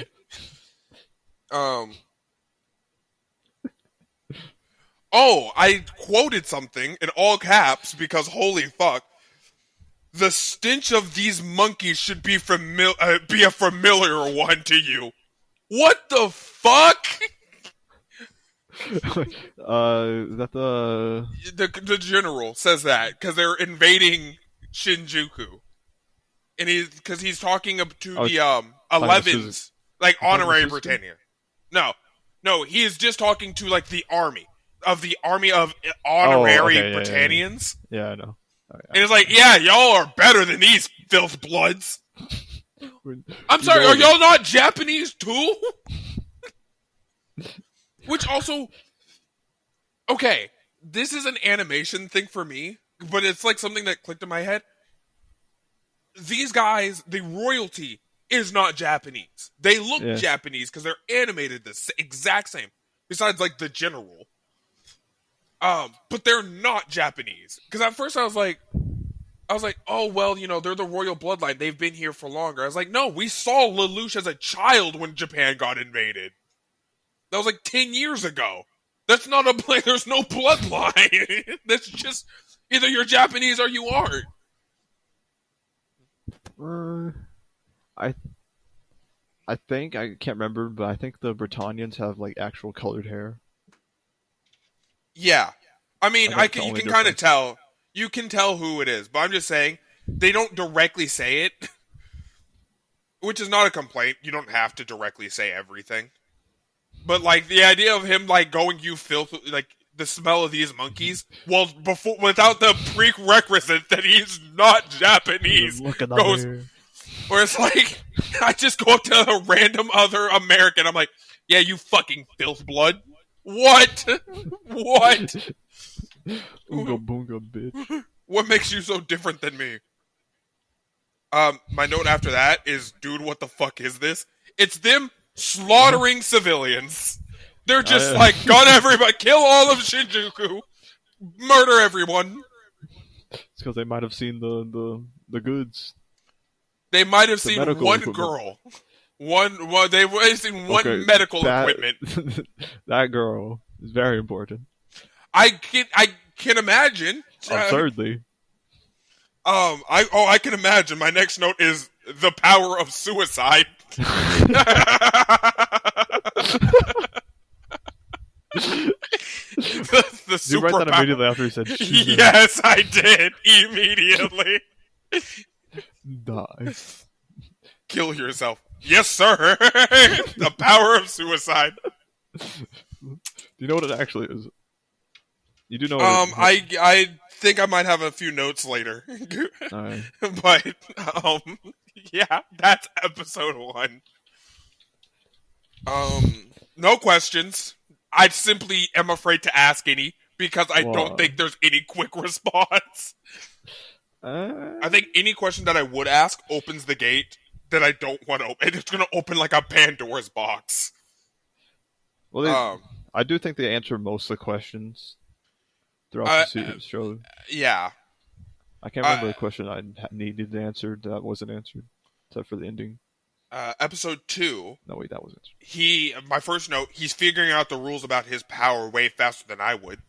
I quoted something in all caps because holy fuck. The stench of these monkeys should be a familiar one to you. What the fuck? Is that the The general says that because they're invading Shinjuku, and because he's talking to oh, the talking to Suzu- 11s, like he's talking to honorary Suzuki? Britannia. No, he is just talking to like the army of Oh, honorary okay, Britannians, yeah, I know. and it's like, yeah, y'all are better than these filth bloods. I'm sorry, are y'all not Japanese too? Which also, okay, this is an animation thing for me, but it's like something that clicked in my head. These guys, the royalty is not Japanese. They look Japanese because they're animated the exact same. Besides, like, the general. But they're not Japanese. Because at first I was like, oh, well, they're the royal bloodline. They've been here for longer. I was like, no, we saw Lelouch as a child when Japan got invaded. That was like 10 years ago. That's not there's no bloodline. That's just either you're Japanese or you aren't. I think I can't remember, but I think the Britannians have like actual colored hair. Yeah, I mean, you can kind of tell. You can tell who it is, but I'm just saying they don't directly say it, which is not a complaint. You don't have to directly say everything, but like the idea of him like going, "You filth," like the smell of these monkeys. Well, without the prerequisite that he's not Japanese, goes. Where it's like, I just go up to a random other American. I'm like, yeah, you fucking filth blood. What? What? Oonga boonga, bitch. What makes you so different than me? My note after that is, dude, what the fuck is this? It's them slaughtering civilians. They're just like, gun everybody, kill all of Shinjuku, murder everyone. It's because they might have seen the goods. They might have seen one girl. They've seen one medical equipment. That girl is very important. I can imagine. Absurdly. I can imagine. My next note is the power of suicide. the Did you write that immediately after he said yes, I did. Immediately. Die. Kill yourself. Yes, sir. The power of suicide. Do you know what it actually is? You do know what I think I might have a few notes later. Right. But, yeah, that's episode 1. No questions. I simply am afraid to ask any because I don't think there's any quick response. I think any question that I would ask opens the gate that I don't want to open. It's going to open like a Pandora's box. Well, I do think they answer most of the questions throughout the show. Yeah. I can't remember the question I needed answered that wasn't answered, except for the ending. Episode 2. No, wait, that was answered. My first note, he's figuring out the rules about his power way faster than I would.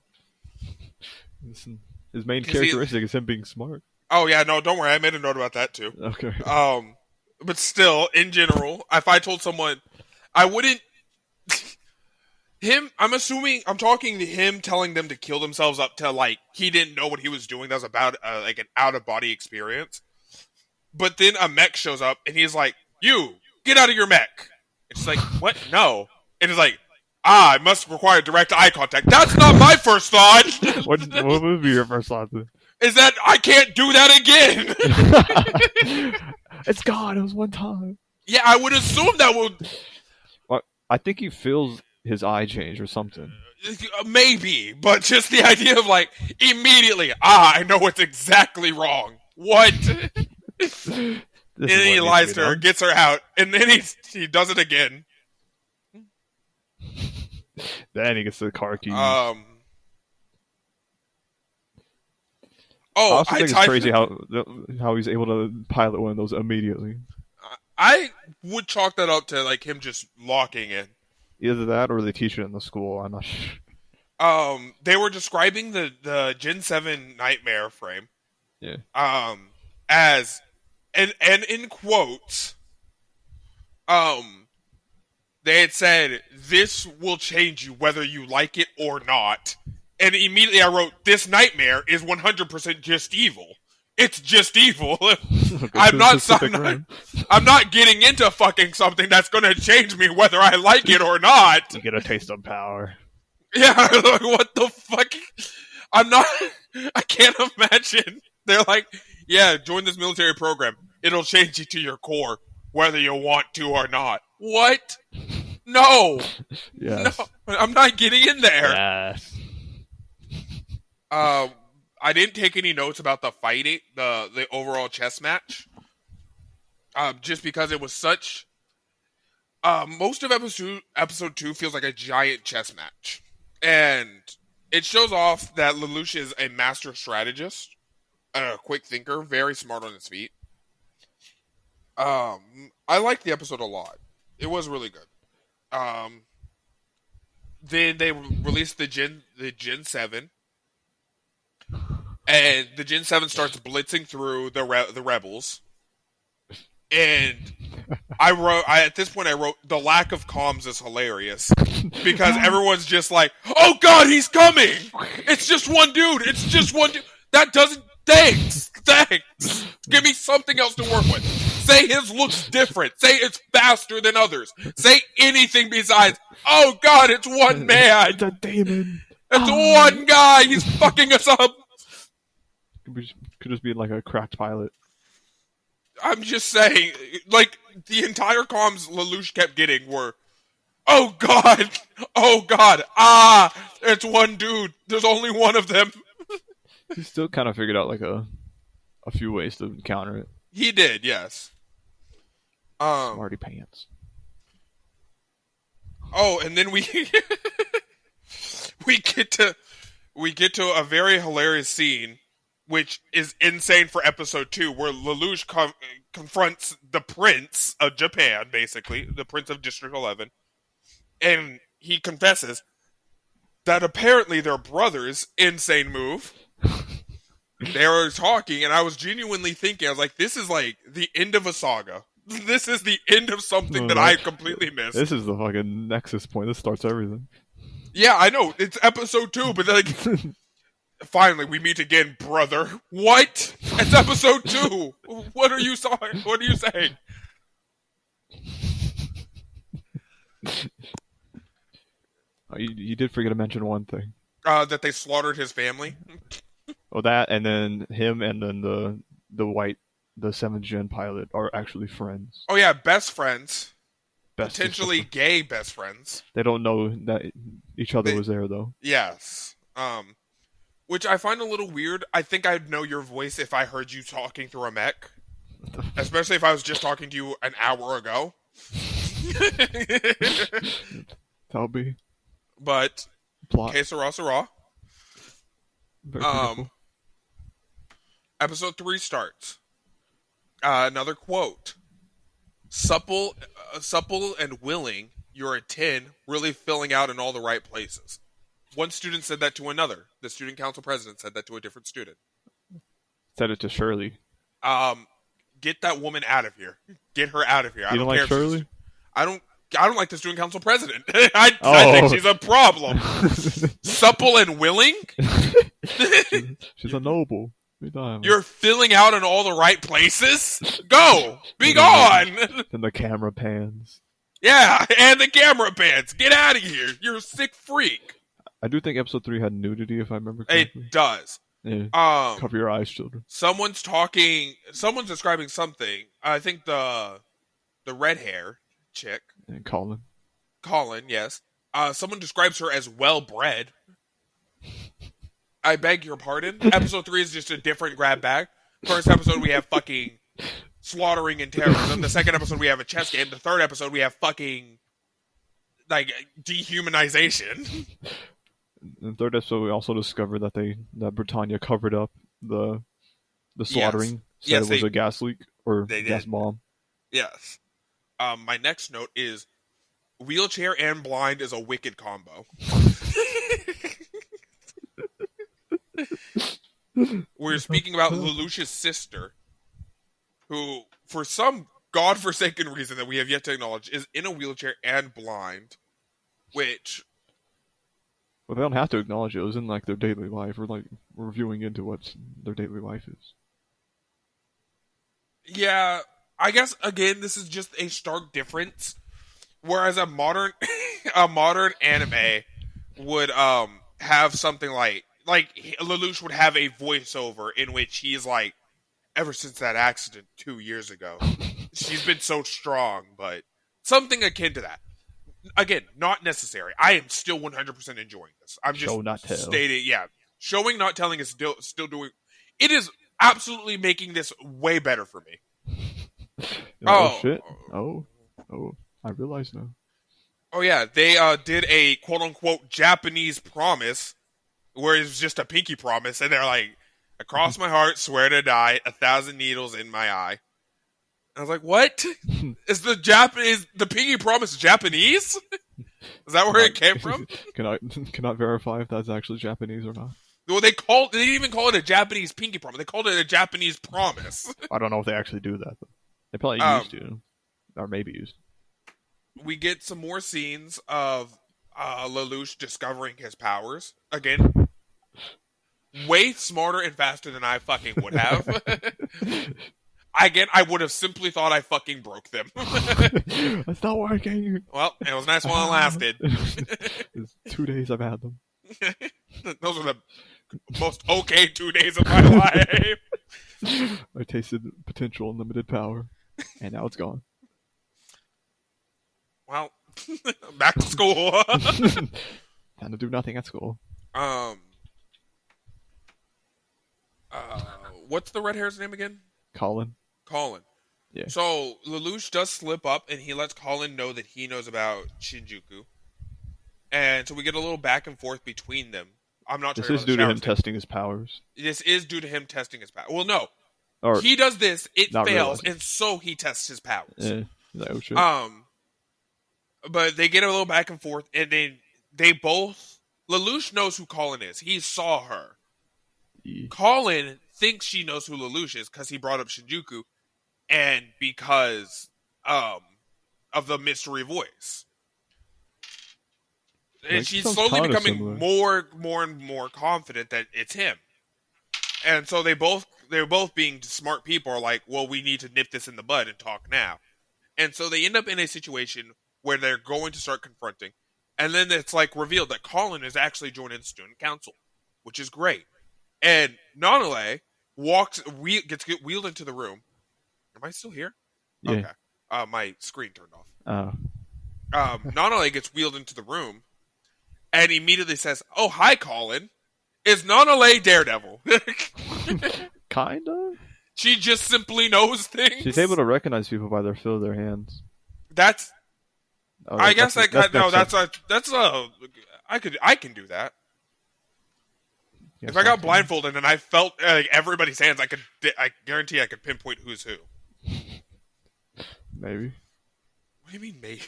His main characteristic is him being smart. Oh, yeah, no, don't worry. I made a note about that, too. Okay. But still, in general, if I told someone, I wouldn't... I'm talking to him telling them to kill themselves up to, like, he didn't know what he was doing. That was about, like, an out-of-body experience. But then a mech shows up, and he's like, you, get out of your mech. It's like, what? No. And it's like, I must require direct eye contact. That's not my first thought! What would be your first thought then? Is that I can't do that again. It's gone. It was one time. Yeah, I would assume that would. Well, I think he feels his eye change or something. Maybe, but just the idea of like immediately, I know what's exactly wrong. What? And then he lies to her, gets her out, and then he does it again. Then he gets the car keys. I also think it's crazy how he's able to pilot one of those immediately. I would chalk that up to like him just locking in. Either that or they teach it in the school. I'm not sure. They were describing the Gen 7 Nightmare frame. Yeah. As and in quotes, they had said, "This will change you whether you like it or not." And immediately I wrote, "This nightmare is 100% just evil. It's just evil." I'm not getting into fucking something that's going to change me whether I like it or not. You get a taste of power. Yeah, like, what the fuck? I can't imagine. They're like, yeah, join this military program. It'll change you to your core, whether you want to or not. What? No. Yes. No, I'm not getting in there. Yes. I didn't take any notes about the fighting, the overall chess match. Just because it was such. Most of episode 2 feels like a giant chess match. And it shows off that Lelouch is a master strategist, a quick thinker, very smart on his feet. I liked the episode a lot. It was really good. Then they released the Gen 7, and the Gen 7 starts blitzing through the rebels. And at this point I wrote, the lack of comms is hilarious. Because everyone's just like, oh god, he's coming! It's just one dude! It's just one dude! That doesn't... Thanks! Give me something else to work with. Say his looks different. Say it's faster than others. Say anything besides, oh god, it's one man! It's a demon! It's one guy! He's fucking us up! Could just be like a cracked pilot. I'm just saying, like, the entire comms Lelouch kept getting were, oh god, it's one dude, there's only one of them. He still kind of figured out like a few ways to counter it. He did, yes. Smarty pants. Oh, and then we get to a very hilarious scene, which is insane for episode 2, where Lelouch confronts the Prince of Japan, basically, the Prince of District 11, and he confesses that apparently they're brothers. Insane move. They were talking, and I was genuinely thinking, I was like, this is like the end of a saga. This is the end of something that I completely missed. This is the fucking nexus point. This starts everything. Yeah, I know. It's episode 2, but like... Finally, we meet again, brother. What? It's episode 2. What are you saying? What are you saying? Oh, you did forget to mention one thing. That they slaughtered his family. Oh, that, and then him, and then the 7th gen pilot are actually friends. Oh yeah, best friends. Potentially gay best friends. They don't know that each other was there, though. Yes. Which I find a little weird. I think I'd know your voice if I heard you talking through a mech. Especially if I was just talking to you an hour ago. That'll be. But, plot. Que sera, sera. Episode 3 starts. Another quote. Supple and willing, you're a 10, really filling out in all the right places. One student said that to another. The student council president said that to a different student. Said it to Shirley. Get that woman out of here. Get her out of here. You don't like Shirley? I don't like the student council president. I think she's a problem. Supple and willing? She's a noble. You're filling out in all the right places? Go! Be gone! Then the camera pans. Yeah, and the camera pans. Get out of here. You're a sick freak. I do think episode 3 had nudity, if I remember correctly. It does. Yeah. Cover your eyes, children. Someone's describing something. I think the red hair chick. And Colin, yes. Someone describes her as well-bred. I beg your pardon. Episode 3 is just a different grab bag. First episode, we have fucking slaughtering and terrorism. The second episode, we have a chess game. The third episode, we have fucking, like, dehumanization. In the third episode, we also discovered that Britannia covered up the slaughtering. Yes. Said it was a gas leak or gas bomb. Yes. My next note is wheelchair and blind is a wicked combo. We're speaking about Lelouch's sister, who, for some godforsaken reason that we have yet to acknowledge, is in a wheelchair and blind, which... Well, they don't have to acknowledge it. It was in like their daily life. We're like reviewing into what their daily life is. Yeah, I guess again this is just a stark difference. Whereas a modern anime would have something like Lelouch would have a voiceover in which he's like, ever since that accident 2 years ago, she's been so strong, but something akin to that. Again, not necessary. I am still 100% enjoying this. I'm just Show, not tell. stating, yeah, showing, not telling is still doing. It is absolutely making this way better for me. Oh shit! Oh, I realize now. Oh yeah, they did a quote unquote Japanese promise, where it's just a pinky promise, and they're like, "Across my heart, swear to die, 1,000 needles in my eye." I was like, "What? Is the pinky promise Japanese? Is that where it came from?" Cannot verify if that's actually Japanese or not. Well, they didn't even call it a Japanese pinky promise. They called it a Japanese promise. I don't know if they actually do that, though. They probably used to, or maybe used. We get some more scenes of Lelouch discovering his powers again. Way smarter and faster than I fucking would have. Again, I would have simply thought I fucking broke them. That's not working. Well, it was nice while it lasted. It's 2 days I've had them. Those are the most okay 2 days of my life. I tasted potential and limited power, and now it's gone. Well, back to school. Time to do nothing at school. What's the red hair's name again? Colin. Yeah. So Lelouch does slip up, and he lets Colin know that he knows about Shinjuku, and so we get a little back and forth between them. I'm not. This is due to him testing his powers. This is due to him testing his powers. Well, no. Or he does this, it fails, realizing. and so he tests his powers. Yeah. Like, oh, shit. But they get a little back and forth, and then they both... Lelouch knows who Colin is. He saw her. Yeah. Colin thinks she knows who Lelouch is because he brought up Shinjuku, and because of the mystery voice. And she's slowly becoming more and more confident that it's him. And so they're both being smart people are like, well, we need to nip this in the bud and talk now. And so they end up in a situation where they're going to start confronting. And then it's like revealed that Colin is actually joining student council, which is great. And Nanale gets wheeled into the room. Am I still here? Yeah. Okay. My screen turned off. Oh. Nanale gets wheeled into the room and immediately says, "Oh, hi, Colin. Is Nanale Daredevil?" Kinda. She just simply knows things. She's able to recognize people by their feel of their hands. That's. I guess I can do that. If I got blindfolded and I felt everybody's hands, I guarantee I could pinpoint who's who. Maybe. What do you mean, maybe?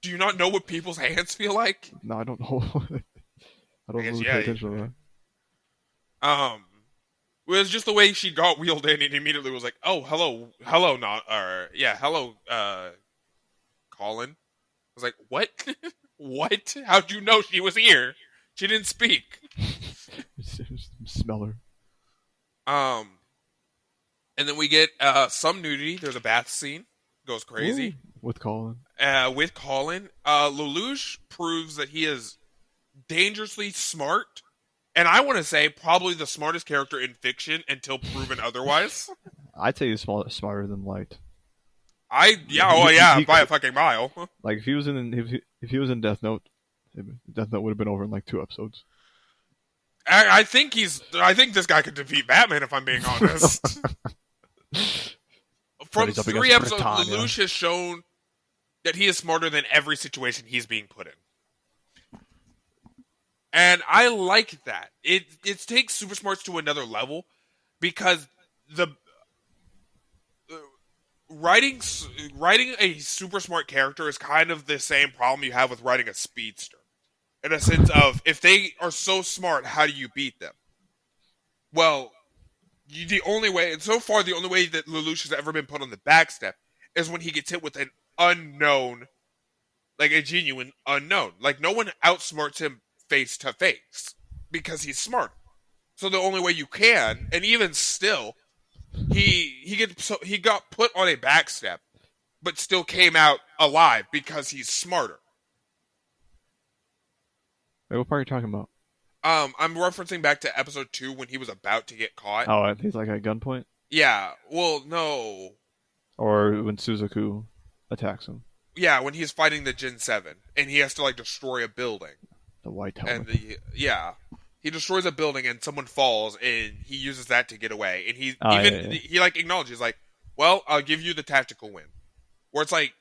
Do you not know what people's hands feel like? No, I don't know. I don't really pay attention to that. It was just the way she got wheeled in and immediately was like, "Oh, hello, Colin." I was like, "What? What? How'd you know she was here? She didn't speak." Smell her. And then we get some nudity. There's a bath scene. Goes crazy. Ooh, with Colin. Lelouch proves that he is dangerously smart. And I want to say probably the smartest character in fiction until proven otherwise. I'd say he's smarter than Light. By a fucking mile. Like if he was in Death Note, Death Note would have been over in like 2 episodes. I think this guy could defeat Batman if I'm being honest. From 3 episodes, Lelouch has shown that he is smarter than every situation he's being put in. And I like that. It takes super smarts to another level because the writing a super smart character is kind of the same problem you have with writing a speedster. In a sense of, if they are so smart, how do you beat them? Well, the only way that Lelouch has ever been put on the back step is when he gets hit with an unknown, like a genuine unknown. Like no one outsmarts him face to face because he's smart. So the only way you can, and even still, he got put on a backstep, but still came out alive because he's smarter. Wait, what part are you talking about? I'm referencing back to episode 2 when he was about to get caught. Oh, he's like at gunpoint? Yeah, well, no. Or when Suzaku attacks him. Yeah, when he's fighting the Gen 7, and he has to, like, destroy a building. The white helmet. And he destroys a building, and someone falls, and he uses that to get away. And he like, acknowledges, like, well, I'll give you the tactical win. Where it's like,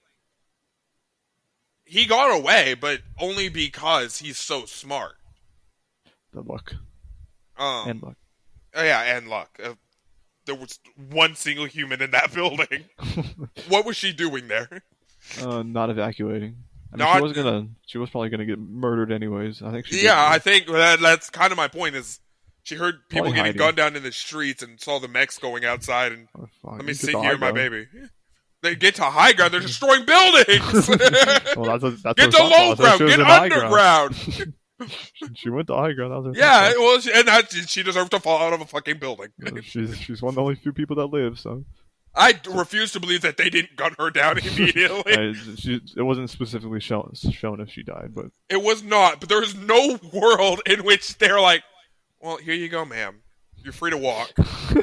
he got away, but only because he's so smart. The luck. And luck. Oh, yeah, and luck. There was one single human in that building. What was she doing there? Not evacuating. I mean, she was probably gonna get murdered anyways. I think she. Yeah, I think that's kind of my point. Is she heard people Probably getting gunned down in the streets and saw the mechs going outside and let me sit here, my baby. They get to high ground, they're destroying buildings. Well, that's get to low ground, get underground. She went to high ground. Yeah, well, she deserved to fall out of a fucking building. She's one of the only few people that live, so. I refuse to believe that they didn't gun her down immediately. It wasn't specifically shown if she died, but it was not. But there is no world in which they're like, "Well, here you go, ma'am. You're free to walk."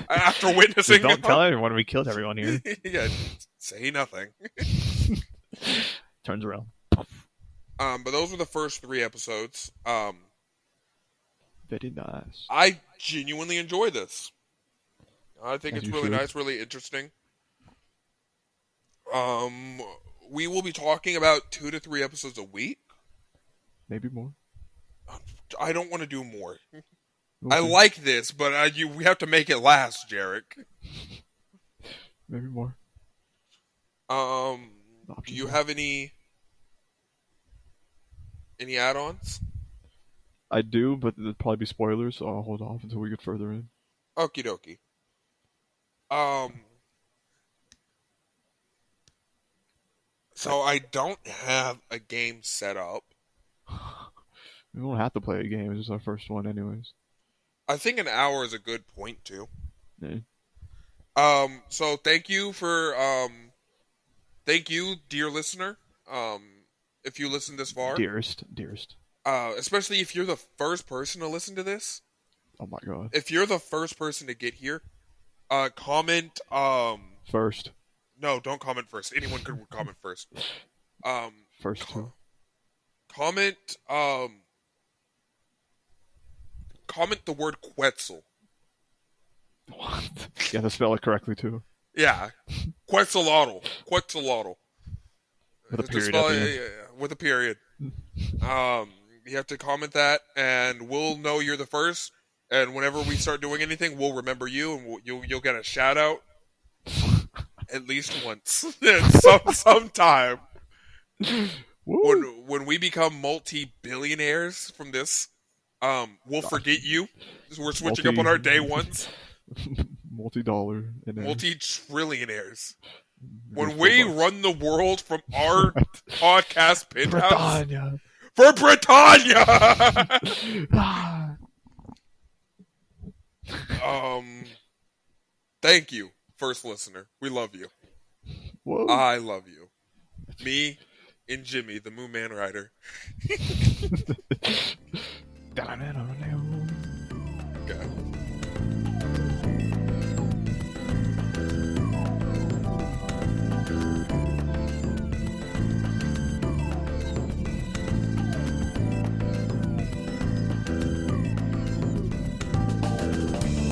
After witnessing, don't tell everyone we killed everyone here. Yeah, say nothing. Turns around. But those were the first 3 episodes. Very nice. I genuinely enjoy this. I think it's really nice, really interesting. We will be talking about 2 to 3 episodes a week. Maybe more. I don't want to do more. Okay. I like this, but we have to make it last, Jarek. Maybe more. Do you have any add-ons? I do, but there'd probably be spoilers, so I'll hold off until we get further in. Okie dokie. So I don't have a game set up. We don't have to play a game. It's just our first one anyways. I think an hour is a good point, too. Yeah. So thank you, dear listener. If you listen this far. Dearest. Especially if you're the first person to listen to this. Oh my god. If you're the first person to get here, comment, first. No, don't comment first. Anyone could comment first. First two. Comment the word Quetzal. What? You have to spell it correctly too. Yeah. Quetzalotl. With a period at the end. With a period. You have to comment that, and we'll know you're the first. And whenever we start doing anything, we'll remember you, and you'll get a shout out at least once, sometime. When we become multi-billionaires from this, we'll forget you. We're switching up on our day ones. Multi-dollar. Multi-trillionaires. When we run the world from our podcast penthouse. Britannia. For Britannia! Thank you, first listener. We love you. Whoa. I love you. Me and Jimmy, the Moon Man Rider.